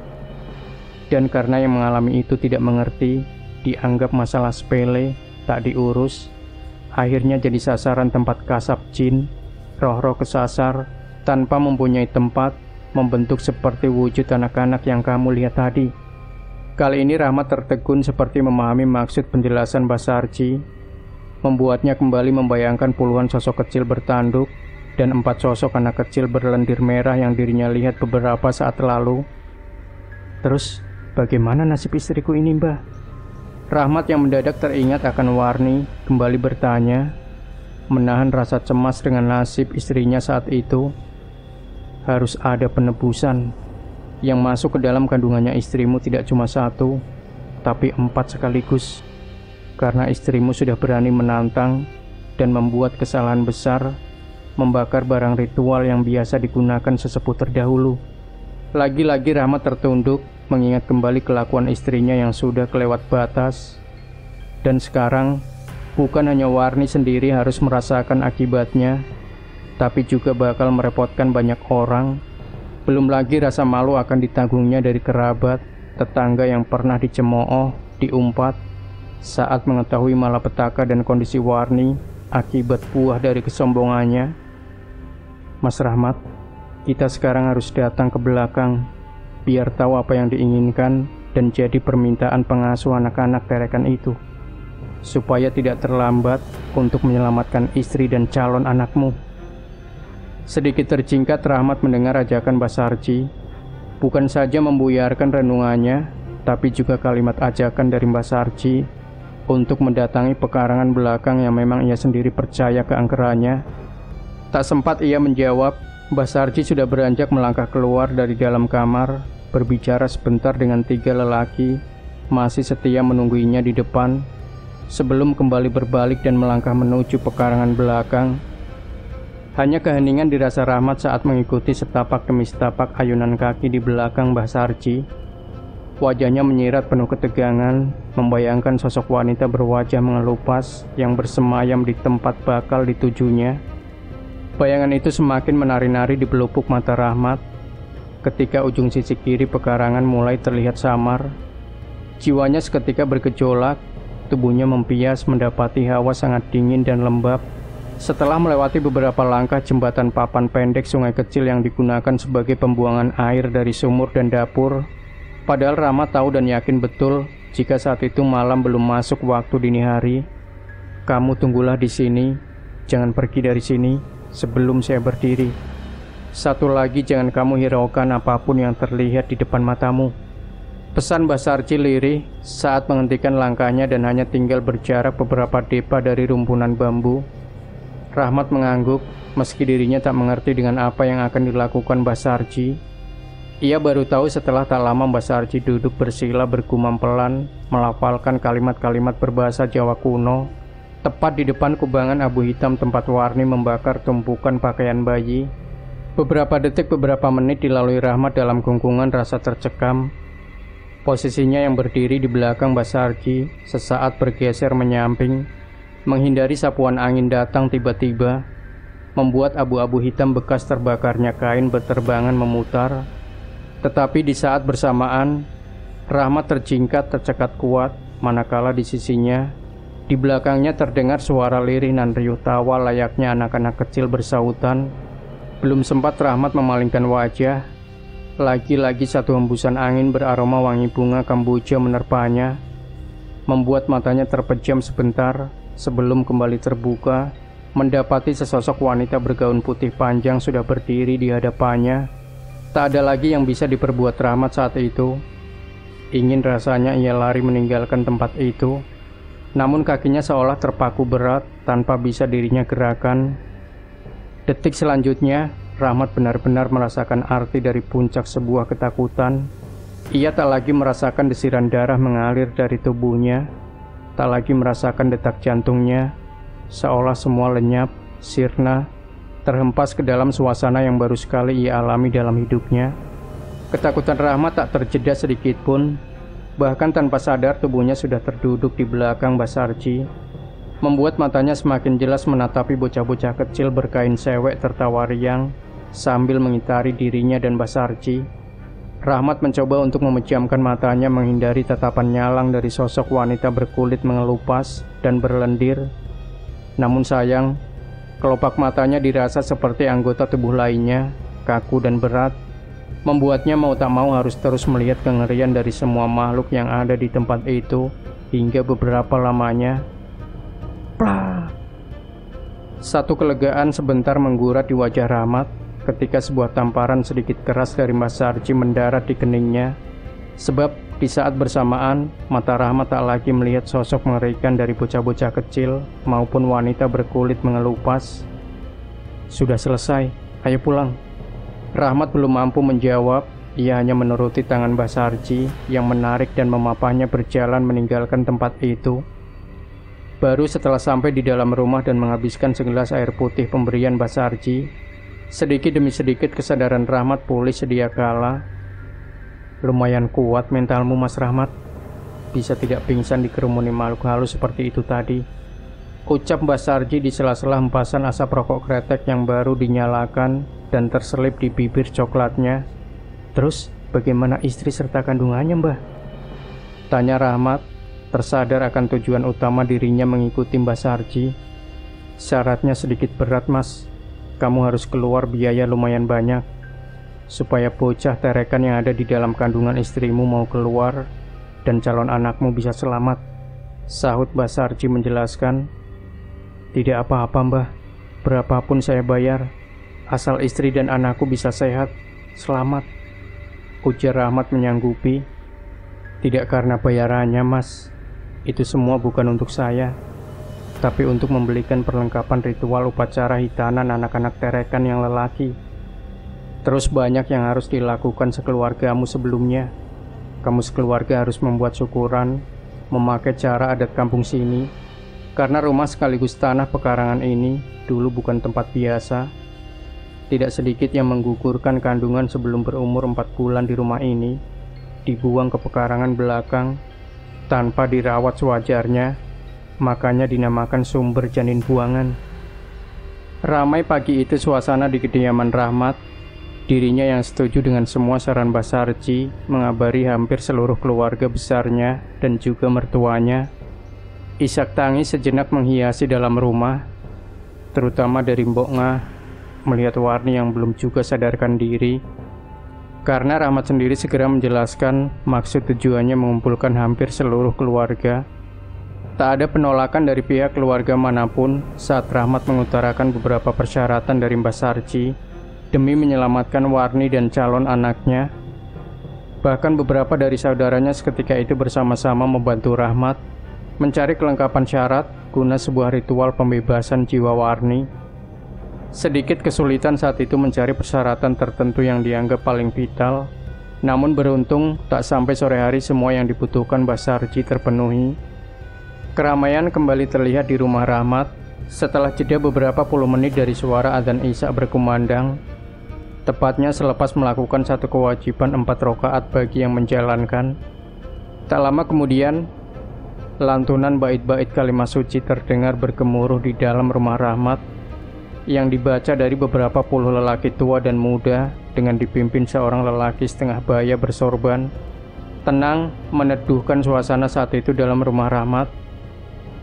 Dan karena yang mengalami itu tidak mengerti, dianggap masalah sepele, tak diurus, akhirnya jadi sasaran tempat kasap jin, roh-roh kesasar, tanpa mempunyai tempat, membentuk seperti wujud anak-anak yang kamu lihat tadi. Kali ini Rahmat tertegun seperti memahami maksud penjelasan Mbah Sarji, membuatnya kembali membayangkan puluhan sosok kecil bertanduk dan 4 sosok anak kecil berlendir merah yang dirinya lihat beberapa saat lalu. "Terus, bagaimana nasib istriku ini Mbah?" Rahmat yang mendadak teringat akan Warni kembali bertanya, menahan rasa cemas dengan nasib istrinya saat itu. Harus ada penebusan. Yang masuk ke dalam kandungannya istrimu tidak cuma 1, tapi 4 sekaligus. Karena istrimu sudah berani menantang dan membuat kesalahan besar, membakar barang ritual yang biasa digunakan sesepuh terdahulu. Lagi-lagi Rahmat tertunduk mengingat kembali kelakuan istrinya yang sudah kelewat batas. Dan sekarang, bukan hanya Warni sendiri harus merasakan akibatnya, tapi juga bakal merepotkan banyak orang. Belum lagi rasa malu akan ditanggungnya dari kerabat, tetangga yang pernah dicemooh, diumpat, saat mengetahui malapetaka dan kondisi Warni akibat buah dari kesombongannya. "Mas Rahmat, kita sekarang harus datang ke belakang, biar tahu apa yang diinginkan dan jadi permintaan pengasuh anak-anak terekan itu, supaya tidak terlambat untuk menyelamatkan istri dan calon anakmu." Sedikit terjingkat Rahmat mendengar ajakan Mbah Sarji. Bukan saja membuyarkan renungannya, tapi juga kalimat ajakan dari Mbah Sarji untuk mendatangi pekarangan belakang yang memang ia sendiri percaya keangkerannya. Tak sempat ia menjawab, Mbah Sarji sudah beranjak melangkah keluar dari dalam kamar, berbicara sebentar dengan 3 lelaki, masih setia menungguinya di depan, sebelum kembali berbalik dan melangkah menuju pekarangan belakang. Hanya keheningan dirasa Rahmat saat mengikuti setapak demi setapak ayunan kaki di belakang Mbah Sarji. Wajahnya menyirat penuh ketegangan, membayangkan sosok wanita berwajah mengelupas yang bersemayam di tempat bakal ditujunya. Bayangan itu semakin menari-nari di pelupuk mata Rahmat. Ketika ujung sisi kiri pekarangan mulai terlihat samar, jiwanya seketika bergejolak, tubuhnya mempias mendapati hawa sangat dingin dan lembab. Setelah melewati beberapa langkah jembatan papan pendek sungai kecil yang digunakan sebagai pembuangan air dari sumur dan dapur, padahal Rahmat tahu dan yakin betul jika saat itu malam belum masuk waktu dini hari. "Kamu tunggulah di sini, jangan pergi dari sini sebelum saya berdiri. Satu lagi, jangan kamu hiraukan apapun yang terlihat di depan matamu," pesan Mbah Sarji lirih saat menghentikan langkahnya dan hanya tinggal berjarak beberapa depa dari rumpunan bambu. Rahmat mengangguk, meski dirinya tak mengerti dengan apa yang akan dilakukan Mbah Sarji. Ia baru tahu setelah tak lama Mbah Sarji duduk bersila bergumam pelan, melafalkan kalimat-kalimat berbahasa Jawa kuno, tepat di depan kubangan abu hitam tempat Warni membakar tumpukan pakaian bayi. Beberapa detik, beberapa menit dilalui Rahmat dalam gungkungan rasa tercekam. Posisinya yang berdiri di belakang Mbah Sarji sesaat bergeser menyamping, menghindari sapuan angin datang tiba-tiba, membuat abu-abu hitam bekas terbakarnya kain berterbangan memutar. Tetapi di saat bersamaan, Rahmat terjingkat tercekat kuat, manakala di sisinya, di belakangnya terdengar suara lirih nan riuh tawa layaknya anak-anak kecil bersahutan. Belum sempat Rahmat memalingkan wajah, lagi-lagi satu hembusan angin beraroma wangi bunga kamboja menerpanya, membuat matanya terpejam sebentar sebelum kembali terbuka, mendapati sesosok wanita bergaun putih panjang sudah berdiri di hadapannya. Tak ada lagi yang bisa diperbuat Rahmat saat itu. Ingin rasanya ia lari meninggalkan tempat itu, namun kakinya seolah terpaku berat, tanpa bisa dirinya gerakan. Detik selanjutnya, Rahmat benar-benar merasakan arti dari puncak sebuah ketakutan. Ia tak lagi merasakan desiran darah mengalir dari tubuhnya, tak lagi merasakan detak jantungnya, seolah semua lenyap, sirna, terhempas ke dalam suasana yang baru sekali ia alami dalam hidupnya. Ketakutan Rahmat tak terjeda sedikit pun, bahkan tanpa sadar tubuhnya sudah terduduk di belakang Basarji, membuat matanya semakin jelas menatapi bocah-bocah kecil berkain sewek tertawa riang sambil mengitari dirinya dan Basarji. Rahmat mencoba untuk memejamkan matanya menghindari tatapan nyalang dari sosok wanita berkulit mengelupas dan berlendir. Namun sayang, kelopak matanya dirasa seperti anggota tubuh lainnya, kaku dan berat, membuatnya mau tak mau harus terus melihat kengerian dari semua makhluk yang ada di tempat itu hingga beberapa lamanya. Plak! Satu kelegaan sebentar menggurat di wajah Rahmat ketika sebuah tamparan sedikit keras dari Basarji mendarat di keningnya. Sebab di saat bersamaan, mata Rahmat tak lagi melihat sosok mengerikan dari bocah-bocah kecil maupun wanita berkulit mengelupas. Sudah selesai, ayo pulang. Rahmat belum mampu menjawab, ia hanya menuruti tangan Basarji yang menarik dan memapahnya berjalan meninggalkan tempat itu. Baru setelah sampai di dalam rumah dan menghabiskan segelas air putih pemberian Basarji, sedikit demi sedikit kesadaran Rahmat pulih sedia kala. Lumayan kuat mentalmu, Mas Rahmat. Bisa tidak pingsan dikerumuni makhluk halus seperti itu tadi, ucap Basarji di sela-sela hempasan asap rokok kretek yang baru dinyalakan dan terselip di bibir coklatnya. Terus bagaimana istri serta kandungannya, Mbah? Tanya Rahmat, tersadar akan tujuan utama dirinya mengikuti Basarji. Syaratnya sedikit berat, Mas. Kamu harus keluar biaya lumayan banyak supaya bocah terekan yang ada di dalam kandungan istrimu mau keluar dan calon anakmu bisa selamat, sahut Basarji menjelaskan. Tidak apa-apa, Mbah. Berapapun saya bayar, asal istri dan anakku bisa sehat, selamat, ujar Rahmat menyanggupi. Tidak karena bayarannya, Mas. Itu semua bukan untuk saya, tapi untuk membelikan perlengkapan ritual upacara hitanan anak-anak terekan yang lelaki. Terus banyak yang harus dilakukan sekeluargamu sebelumnya. Kamu sekeluarga harus membuat syukuran, memakai cara adat kampung sini, karena rumah sekaligus tanah pekarangan ini dulu bukan tempat biasa. Tidak sedikit yang menggugurkan kandungan sebelum berumur 4 bulan di rumah ini, dibuang ke pekarangan belakang tanpa dirawat sewajarnya, makanya dinamakan sumber janin buangan. Ramai pagi itu suasana di kediaman Rahmat. Dirinya yang setuju dengan semua saran Basarji mengabari hampir seluruh keluarga besarnya dan juga mertuanya. Isak tangis sejenak menghiasi dalam rumah, terutama dari Mbok Ngah melihat Warni yang belum juga sadarkan diri. Karena Rahmat sendiri segera menjelaskan maksud tujuannya mengumpulkan hampir seluruh keluarga. Tak ada penolakan dari pihak keluarga manapun saat Rahmat mengutarakan beberapa persyaratan dari Basarji demi menyelamatkan Warni dan calon anaknya. Bahkan beberapa dari saudaranya seketika itu bersama-sama membantu Rahmat mencari kelengkapan syarat guna sebuah ritual pembebasan jiwa Warni. Sedikit kesulitan saat itu mencari persyaratan tertentu yang dianggap paling vital, namun beruntung tak sampai sore hari semua yang dibutuhkan Basarji terpenuhi. Keramaian kembali terlihat di rumah Rahmat setelah jeda beberapa puluh menit dari suara adzan Isya berkumandang, tepatnya selepas melakukan satu kewajiban 4 rakaat bagi yang menjalankan. Tak lama kemudian, lantunan bait-bait kalimat suci terdengar bergemuruh di dalam rumah Rahmat yang dibaca dari beberapa puluh lelaki tua dan muda dengan dipimpin seorang lelaki setengah baya bersorban. Tenang meneduhkan suasana saat itu dalam rumah Rahmat.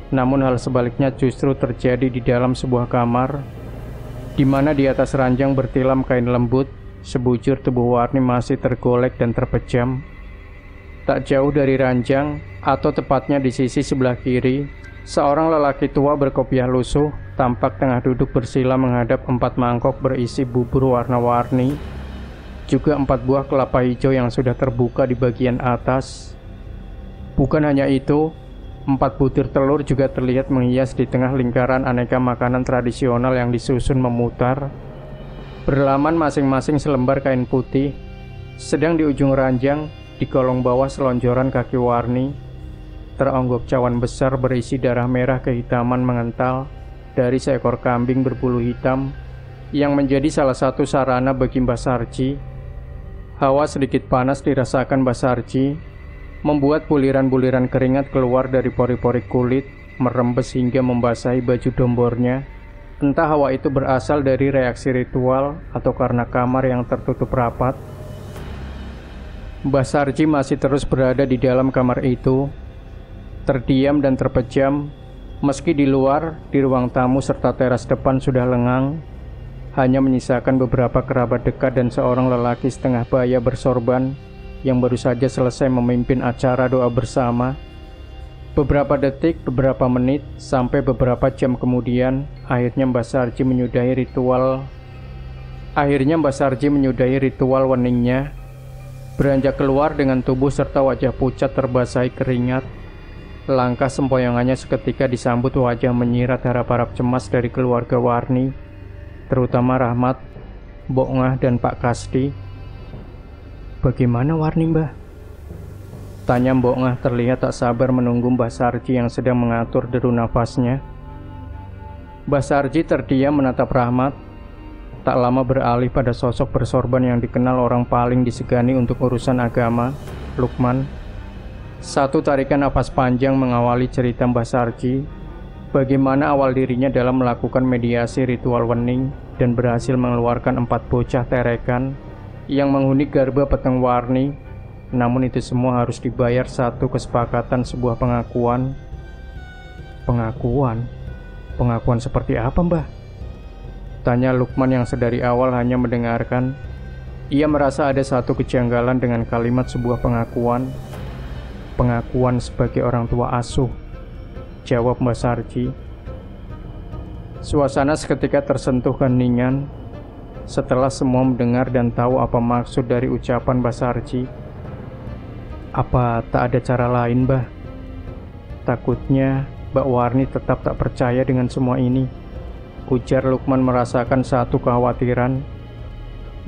Namun hal sebaliknya justru terjadi di dalam sebuah kamar, di mana di atas ranjang bertilam kain lembut, sebujur tubuh Warni masih tergolek dan terpejam. Tak jauh dari ranjang, atau tepatnya di sisi sebelah kiri, seorang lelaki tua berkopiah lusuh tampak tengah duduk bersila menghadap 4 mangkok berisi bubur warna-warni, juga 4 buah kelapa hijau yang sudah terbuka di bagian atas. Bukan hanya itu, 4 butir telur juga terlihat menghias di tengah lingkaran aneka makanan tradisional yang disusun memutar, berlaman masing-masing selembar kain putih. Sedang di ujung ranjang, di kolong bawah selonjoran kaki warni, teronggok cawan besar berisi darah merah kehitaman mengental dari seekor kambing berbulu hitam yang menjadi salah satu sarana bagi Mbah Sarji. Hawa sedikit panas dirasakan Mbah Sarji, membuat buliran-buliran keringat keluar dari pori-pori kulit, merembes hingga membasahi baju dombornya. Entah hawa itu berasal dari reaksi ritual atau karena kamar yang tertutup rapat. Mbah Sarji masih terus berada di dalam kamar itu, terdiam dan terpejam, meski di luar, di ruang tamu serta teras depan sudah lengang, hanya menyisakan beberapa kerabat dekat dan seorang lelaki setengah baya bersorban yang baru saja selesai memimpin acara doa bersama. Beberapa detik, beberapa menit, sampai beberapa jam kemudian, akhirnya Mbah Sarji menyudahi ritual weningnya, beranjak keluar dengan tubuh serta wajah pucat terbasahi keringat. Langkah sempoyongannya seketika disambut wajah menyirat harap-harap cemas dari keluarga Warni, terutama Rahmat, Mbok Ngah, dan Pak Kasdi. "Bagaimana Warni, Mbah?" tanya Mbok Ngah terlihat tak sabar menunggu Mbah Sarji yang sedang mengatur deru nafasnya. Mbah Sarji terdiam menatap Rahmat, tak lama beralih pada sosok bersorban yang dikenal orang paling disegani untuk urusan agama, Lukman. Satu tarikan napas panjang mengawali cerita Mbah Sarji, bagaimana awal dirinya dalam melakukan mediasi ritual wening dan berhasil mengeluarkan 4 bocah terekan yang menghuni garba Peteng Warni. Namun itu semua harus dibayar satu kesepakatan sebuah pengakuan. Pengakuan seperti apa, Mbah? Tanya Lukman yang sedari awal hanya mendengarkan. Ia merasa ada satu kejanggalan dengan kalimat sebuah pengakuan. "Pengakuan sebagai orang tua asuh," jawab Mbah Sarji. Suasana seketika tersentuh keheningan setelah semua mendengar dan tahu apa maksud dari ucapan Mbah Sarji. "Apa tak ada cara lain, Mbah? Takutnya Mbak Warni tetap tak percaya dengan semua ini," ujar Lukman merasakan satu kekhawatiran.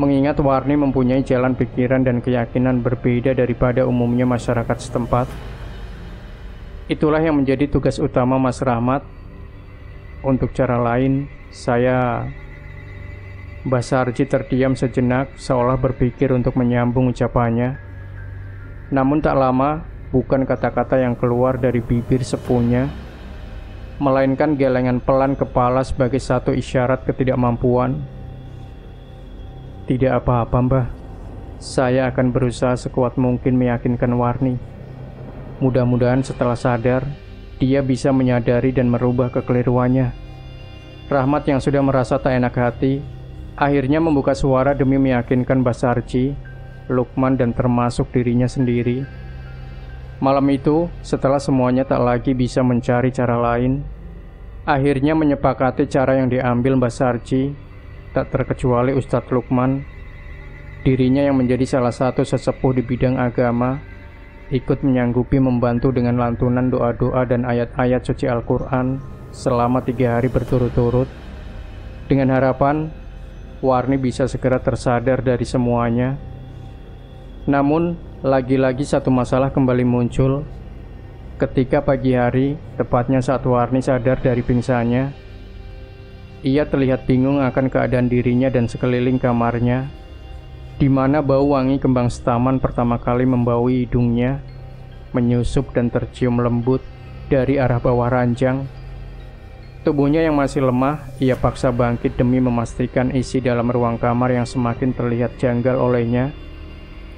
Mengingat Warni mempunyai jalan pikiran dan keyakinan berbeda daripada umumnya masyarakat setempat. Itulah yang menjadi tugas utama Mas Rahmat. "Untuk cara lain, saya..." Mbah Sarji terdiam sejenak seolah berpikir untuk menyambung ucapannya. Namun tak lama, bukan kata-kata yang keluar dari bibir sepuhnya, melainkan gelengan pelan kepala sebagai satu isyarat ketidakmampuan. "Tidak apa-apa, Mbah. Saya akan berusaha sekuat mungkin meyakinkan Warni. Mudah-mudahan setelah sadar, dia bisa menyadari dan merubah kekeliruannya." Rahmat yang sudah merasa tak enak hati, akhirnya membuka suara demi meyakinkan Mbah Sarji, Lukman, dan termasuk dirinya sendiri. Malam itu, setelah semuanya tak lagi bisa mencari cara lain, akhirnya menyepakati cara yang diambil Mbah Sarji, tak terkecuali Ustadz Lukman. Dirinya yang menjadi salah satu sesepuh di bidang agama, ikut menyanggupi membantu dengan lantunan doa-doa dan ayat-ayat suci Al-Quran selama 3 hari berturut-turut, dengan harapan Warni bisa segera tersadar dari semuanya. Namun, lagi-lagi satu masalah kembali muncul. Ketika pagi hari, tepatnya saat Warni sadar dari pingsannya, ia terlihat bingung akan keadaan dirinya dan sekeliling kamarnya, di mana bau wangi kembang setaman pertama kali membaui hidungnya, menyusup dan tercium lembut dari arah bawah ranjang. Tubuhnya yang masih lemah, ia paksa bangkit demi memastikan isi dalam ruang kamar yang semakin terlihat janggal olehnya.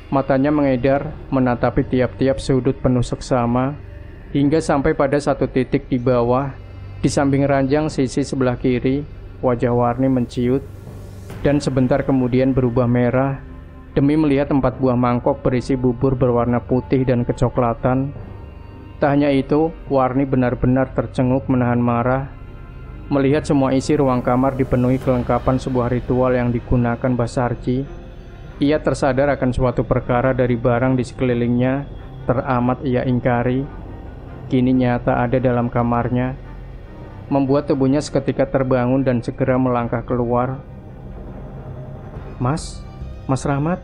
Matanya mengedar, menatapi tiap-tiap sudut penuh seksama, hingga sampai pada satu titik di bawah, di samping ranjang sisi sebelah kiri. Wajah Warni menciut, dan sebentar kemudian berubah merah, demi melihat 4 buah mangkok berisi bubur berwarna putih dan kecoklatan. Tak hanya itu, Warni benar-benar tercengut menahan marah, melihat semua isi ruang kamar dipenuhi kelengkapan sebuah ritual yang digunakan Mbah Sarji. Ia tersadar akan suatu perkara dari barang di sekelilingnya teramat ia ingkari. kini nyata ada dalam kamarnya, membuat tubuhnya seketika terbangun dan segera melangkah keluar. Mas Rahmat,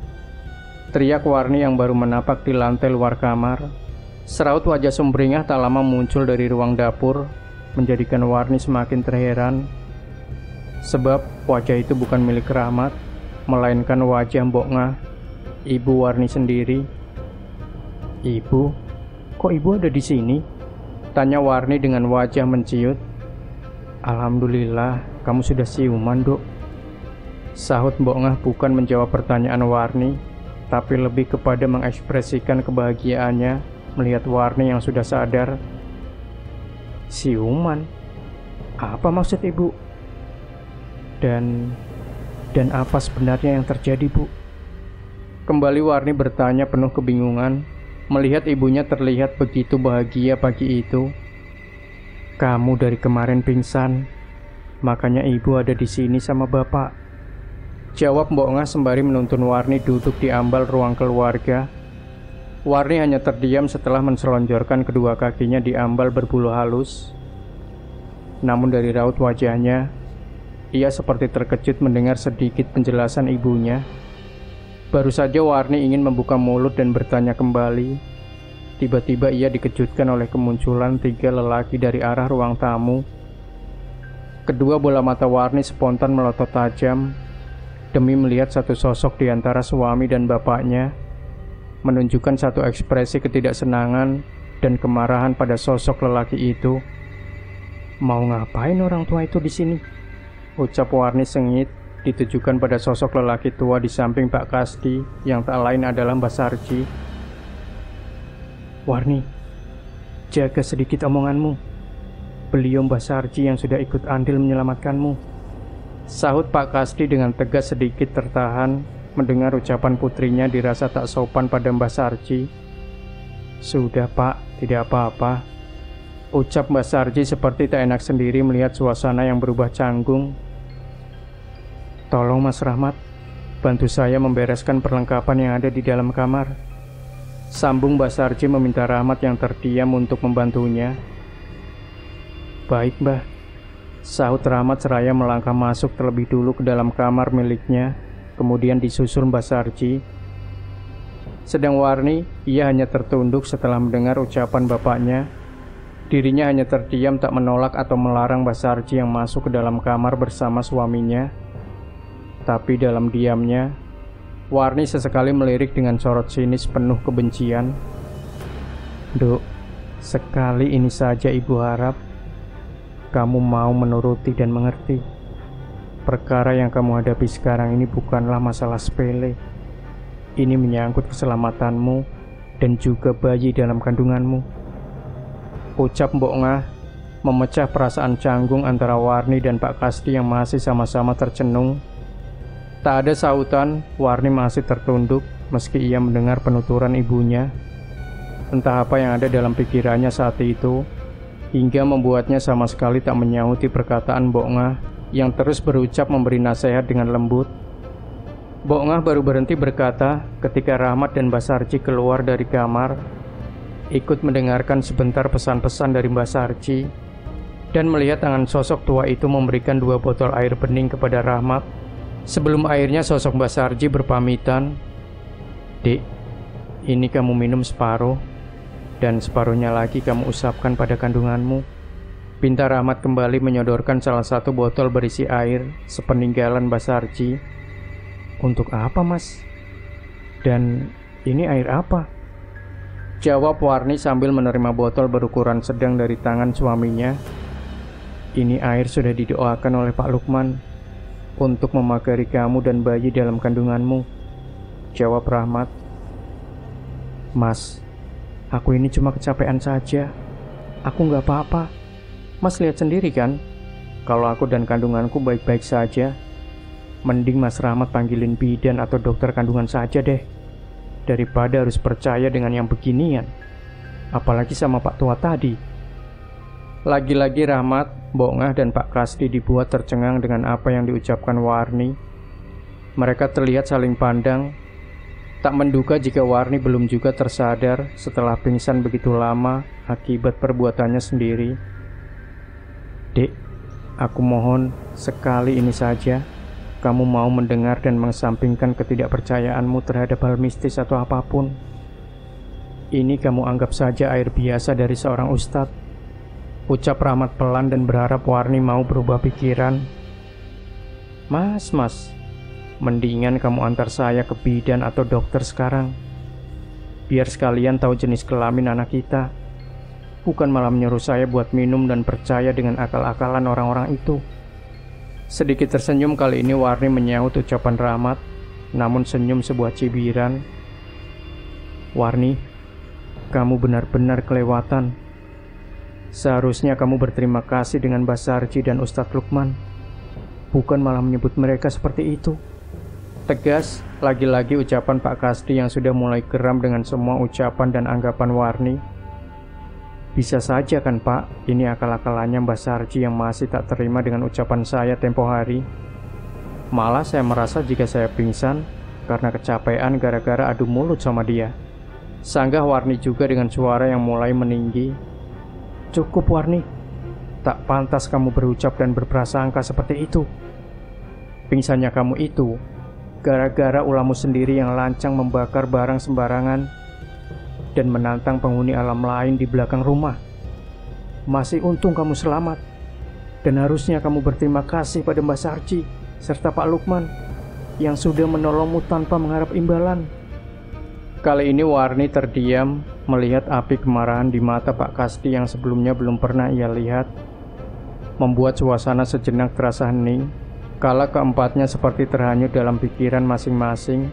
teriak Warni yang baru menapak di lantai luar kamar. Seraut wajah sumringah tak lama muncul dari ruang dapur, menjadikan Warni semakin terheran. Sebab wajah itu bukan milik Rahmat, melainkan wajah Mbok Ngah, ibu Warni sendiri. Ibu? Kok ibu ada di sini? Tanya Warni dengan wajah menciut. Alhamdulillah, kamu sudah siuman, Dok. Sahut Mbok Ngah bukan menjawab pertanyaan Warni, tapi lebih kepada mengekspresikan kebahagiaannya melihat Warni yang sudah sadar. Siuman? Apa maksud ibu? Dan apa sebenarnya yang terjadi, Bu? Kembali Warni bertanya penuh kebingungan, melihat ibunya terlihat begitu bahagia pagi itu. Kamu dari kemarin pingsan, makanya ibu ada di sini sama bapak. Jawab Mbok Ngah sembari menuntun Warni duduk di ambal ruang keluarga. Warni hanya terdiam setelah menselonjorkan kedua kakinya di ambal berbulu halus. Namun dari raut wajahnya, ia seperti terkejut mendengar sedikit penjelasan ibunya. Baru saja Warni ingin membuka mulut dan bertanya kembali. Tiba-tiba ia dikejutkan oleh kemunculan 3 lelaki dari arah ruang tamu. Kedua bola mata Warni spontan melotot tajam demi melihat satu sosok di antara suami dan bapaknya, menunjukkan satu ekspresi ketidaksenangan dan kemarahan pada sosok lelaki itu. Mau ngapain orang tua itu di sini? Ucap Warni sengit, ditujukan pada sosok lelaki tua di samping Pak Kasdi yang tak lain adalah Mbak Sarji. Warni, jaga sedikit omonganmu. Beliau Mbak Sarji yang sudah ikut andil menyelamatkanmu. Sahut Pak Kasdi dengan tegas sedikit tertahan mendengar ucapan putrinya dirasa tak sopan pada Mbak Sarji. Sudah Pak, tidak apa-apa. Ucap Mbak Sarji seperti tak enak sendiri melihat suasana yang berubah canggung. Tolong Mas Rahmat, bantu saya membereskan perlengkapan yang ada di dalam kamar. Sambung Mbak Sarji meminta Rahmat yang terdiam untuk membantunya. Baik Mbah, sahut Rahmat seraya melangkah masuk terlebih dulu ke dalam kamar miliknya, kemudian disusul Mbak Sarji. Sedang Warni, ia hanya tertunduk setelah mendengar ucapan bapaknya. Dirinya hanya terdiam tak menolak atau melarang Mbak Sarji yang masuk ke dalam kamar bersama suaminya. Tapi dalam diamnya, Warni sesekali melirik dengan sorot sinis penuh kebencian. Dok, sekali ini saja ibu harap kamu mau menuruti dan mengerti. Perkara yang kamu hadapi sekarang ini bukanlah masalah sepele. Ini menyangkut keselamatanmu dan juga bayi dalam kandunganmu. Ucap Mbok Ngah memecah perasaan canggung antara Warni dan Pak Kasdi yang masih sama-sama tercenung. Tak ada sautan, Warni masih tertunduk meski ia mendengar penuturan ibunya. Entah apa yang ada dalam pikirannya saat itu, hingga membuatnya sama sekali tak menyahuti perkataan Mbok Ngah yang terus berucap memberi nasihat dengan lembut. Mbok Ngah baru berhenti berkata ketika Rahmat dan Mbak Sarji keluar dari kamar, ikut mendengarkan sebentar pesan-pesan dari Mbak Sarji, dan melihat tangan sosok tua itu memberikan 2 botol air bening kepada Rahmat. Sebelum akhirnya sosok Mbak Sarji berpamitan, Dek, ini kamu minum separuh, dan separuhnya lagi kamu usapkan pada kandunganmu. Pinta Rahmat kembali menyodorkan salah satu botol berisi air sepeninggalan Mbak Sarji. Untuk apa Mas? Dan ini air apa? Jawab Warni sambil menerima botol berukuran sedang dari tangan suaminya. Ini air sudah didoakan oleh Pak Lukman untuk memagari kamu dan bayi dalam kandunganmu, jawab Rahmat. Mas, aku ini cuma kecapean saja. Aku nggak apa-apa. Mas lihat sendiri kan, kalau aku dan kandunganku baik-baik saja. Mending Mas Rahmat panggilin bidan atau dokter kandungan saja deh, daripada harus percaya dengan yang beginian, apalagi sama Pak tua tadi. Lagi-lagi Rahmat, Mbok Ngah dan Pak Kasdi dibuat tercengang dengan apa yang diucapkan Warni. Mereka terlihat saling pandang. Tak menduga jika Warni belum juga tersadar setelah pingsan begitu lama akibat perbuatannya sendiri. Dek, aku mohon sekali ini saja, kamu mau mendengar dan mengesampingkan ketidakpercayaanmu terhadap hal mistis atau apapun. Ini kamu anggap saja air biasa dari seorang ustadz. Ucap Rahmat pelan dan berharap Warni mau berubah pikiran. Mas, mendingan kamu antar saya ke bidan atau dokter sekarang. Biar sekalian tahu jenis kelamin anak kita. Bukan malah menyuruh saya buat minum dan percaya dengan akal-akalan orang-orang itu. Sedikit tersenyum kali ini Warni menyahut ucapan Rahmat, namun senyum sebuah cibiran. Warni, kamu benar-benar kelewatan. Seharusnya kamu berterima kasih dengan Mbak Sarji dan Ustadz Lukman, bukan malah menyebut mereka seperti itu. Tegas, lagi-lagi ucapan Pak Kasdi yang sudah mulai geram dengan semua ucapan dan anggapan Warni. Bisa saja kan Pak, ini akal-akalannya Mbak Sarji yang masih tak terima dengan ucapan saya tempo hari. Malah saya merasa jika saya pingsan karena kecapean gara-gara adu mulut sama dia. Sanggah Warni juga dengan suara yang mulai meninggi. Cukup Warni, tak pantas kamu berucap dan berprasangka seperti itu. Pingsannya kamu itu gara-gara ulahmu sendiri yang lancang membakar barang sembarangan dan menantang penghuni alam lain di belakang rumah. Masih untung kamu selamat, dan harusnya kamu berterima kasih pada Mbak Sarji serta Pak Lukman yang sudah menolongmu tanpa mengharap imbalan. Kali ini Warni terdiam melihat api kemarahan di mata Pak Kasdi yang sebelumnya belum pernah ia lihat, membuat suasana sejenak terasa hening. Kala keempatnya seperti terhanyut dalam pikiran masing-masing.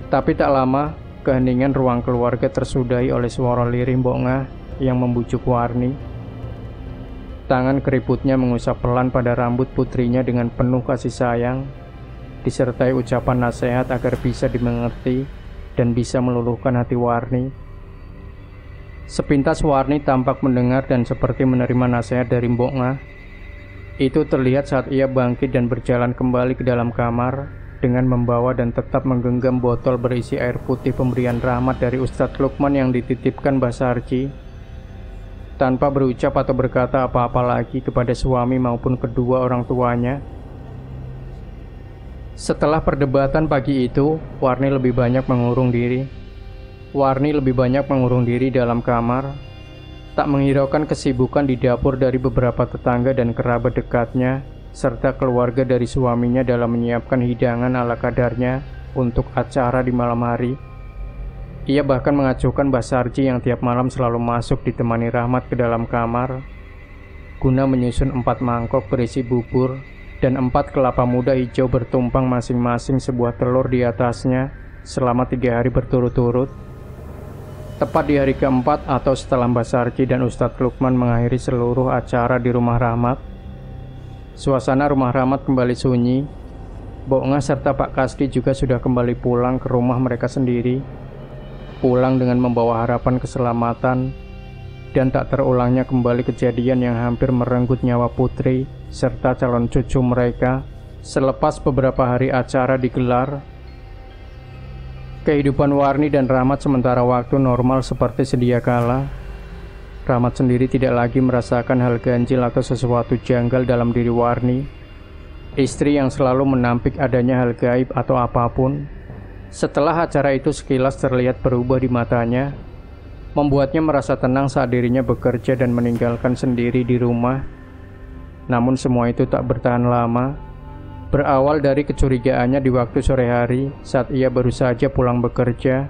Tapi tak lama, keheningan ruang keluarga tersudahi oleh suara lirih Mbok Ngah yang membujuk Warni. Tangan keriputnya mengusap pelan pada rambut putrinya dengan penuh kasih sayang, disertai ucapan nasihat agar bisa dimengerti dan bisa meluluhkan hati Warni. Sepintas Warni tampak mendengar dan seperti menerima nasihat dari Mbok Ngah. Itu terlihat saat ia bangkit dan berjalan kembali ke dalam kamar dengan membawa dan tetap menggenggam botol berisi air putih pemberian Rahmat dari Ustadz Lukman yang dititipkan Mbak Sarji. Tanpa berucap atau berkata apa-apa lagi kepada suami maupun kedua orang tuanya. Setelah perdebatan pagi itu, Warni lebih banyak mengurung diri dalam kamar, tak menghiraukan kesibukan di dapur dari beberapa tetangga dan kerabat dekatnya, serta keluarga dari suaminya dalam menyiapkan hidangan ala kadarnya untuk acara di malam hari. Ia bahkan mengacuhkan Mbak Sarji yang tiap malam selalu masuk ditemani Rahmat ke dalam kamar, guna menyusun 4 mangkok berisi bubur dan 4 kelapa muda hijau bertumpang masing-masing sebuah telur di atasnya selama 3 hari berturut-turut. Tepat di hari keempat atau setelah Mbak Sarji dan Ustadz Lukman mengakhiri seluruh acara di rumah Rahmat, suasana rumah Rahmat kembali sunyi. Mbok Ngah serta Pak Kasdi juga sudah kembali pulang ke rumah mereka sendiri, pulang dengan membawa harapan keselamatan dan tak terulangnya kembali kejadian yang hampir merenggut nyawa putri serta calon cucu mereka selepas beberapa hari acara digelar. Kehidupan Warni dan Rahmat sementara waktu normal seperti sedia kala. Rahmat sendiri tidak lagi merasakan hal ganjil atau sesuatu janggal dalam diri Warni, istri yang selalu menampik adanya hal gaib atau apapun. Setelah acara itu sekilas terlihat berubah di matanya, membuatnya merasa tenang saat dirinya bekerja dan meninggalkan sendiri di rumah. Namun semua itu tak bertahan lama. Berawal dari kecurigaannya di waktu sore hari saat ia baru saja pulang bekerja,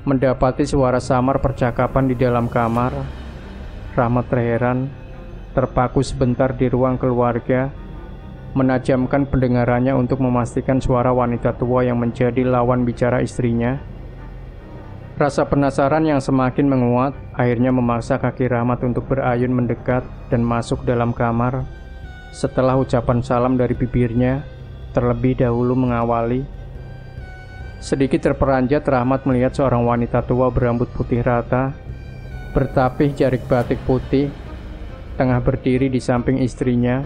mendapati suara samar percakapan di dalam kamar. Rahmat terheran, terpaku sebentar di ruang keluarga, menajamkan pendengarannya untuk memastikan suara wanita tua yang menjadi lawan bicara istrinya. Rasa penasaran yang semakin menguat akhirnya memaksa kaki Rahmat untuk berayun mendekat dan masuk dalam kamar. Setelah ucapan salam dari bibirnya, terlebih dahulu mengawali. Sedikit terperanjat Rahmat melihat seorang wanita tua berambut putih rata, bertapih jarik batik putih, tengah berdiri di samping istrinya,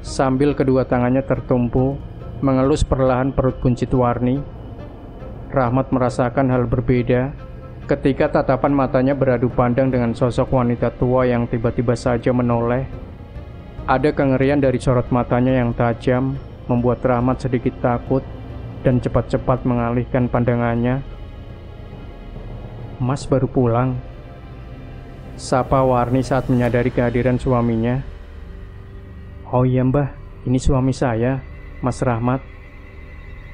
sambil kedua tangannya tertumpu, mengelus perlahan perut buncit Warni. Rahmat merasakan hal berbeda ketika tatapan matanya beradu pandang dengan sosok wanita tua yang tiba-tiba saja menoleh. Ada kengerian dari sorot matanya yang tajam, membuat Rahmat sedikit takut dan cepat-cepat mengalihkan pandangannya. "Mas baru pulang?" sapa Warni saat menyadari kehadiran suaminya. "Oh iya mbah, ini suami saya, Mas Rahmat,"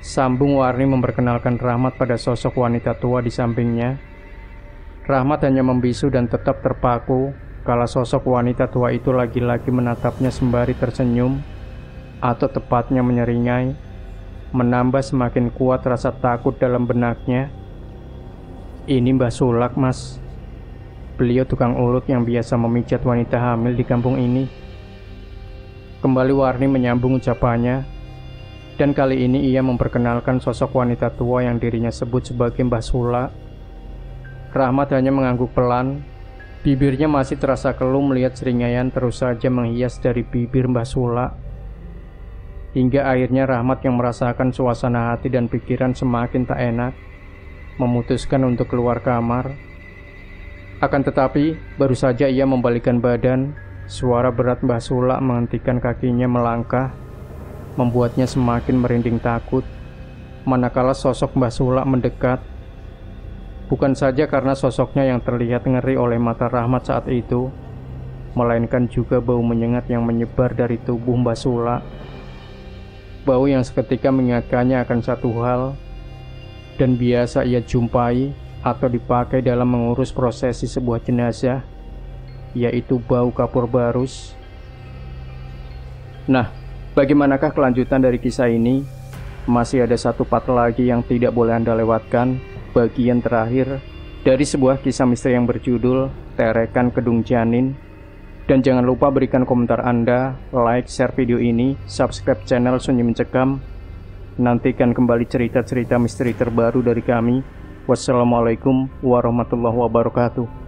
sambung Warni memperkenalkan Rahmat pada sosok wanita tua di sampingnya. Rahmat hanya membisu dan tetap terpaku kala sosok wanita tua itu lagi-lagi menatapnya sembari tersenyum, atau tepatnya menyeringai, menambah semakin kuat rasa takut dalam benaknya. "Ini Mbah Sulak, Mas. Beliau tukang urut yang biasa memijat wanita hamil di kampung ini." Kembali Warni menyambung ucapannya, dan kali ini ia memperkenalkan sosok wanita tua yang dirinya sebut sebagai Mbah Sulak. Rahmat hanya mengangguk pelan. Bibirnya masih terasa keluh melihat seringaian terus saja menghias dari bibir Mbah Sulak. Hingga akhirnya Rahmat yang merasakan suasana hati dan pikiran semakin tak enak, memutuskan untuk keluar kamar. Akan tetapi, baru saja ia membalikkan badan, suara berat Mbah Sulak menghentikan kakinya melangkah, membuatnya semakin merinding takut, manakala sosok Mbah Sulak mendekat. Bukan saja karena sosoknya yang terlihat ngeri oleh mata Rahmat saat itu, melainkan juga bau menyengat yang menyebar dari tubuh Mbah Sulak. Bau yang seketika mengingatkannya akan satu hal, dan biasa ia jumpai atau dipakai dalam mengurus prosesi sebuah jenazah, yaitu bau kapur barus. Nah, bagaimanakah kelanjutan dari kisah ini? Masih ada satu part lagi yang tidak boleh Anda lewatkan, bagian terakhir dari sebuah kisah misteri yang berjudul Terekan Kedung Janin. Dan jangan lupa berikan komentar Anda, like, share video ini, subscribe channel Sunyi Mencekam. Nantikan kembali cerita-cerita misteri terbaru dari kami. Wassalamualaikum warahmatullahi wabarakatuh.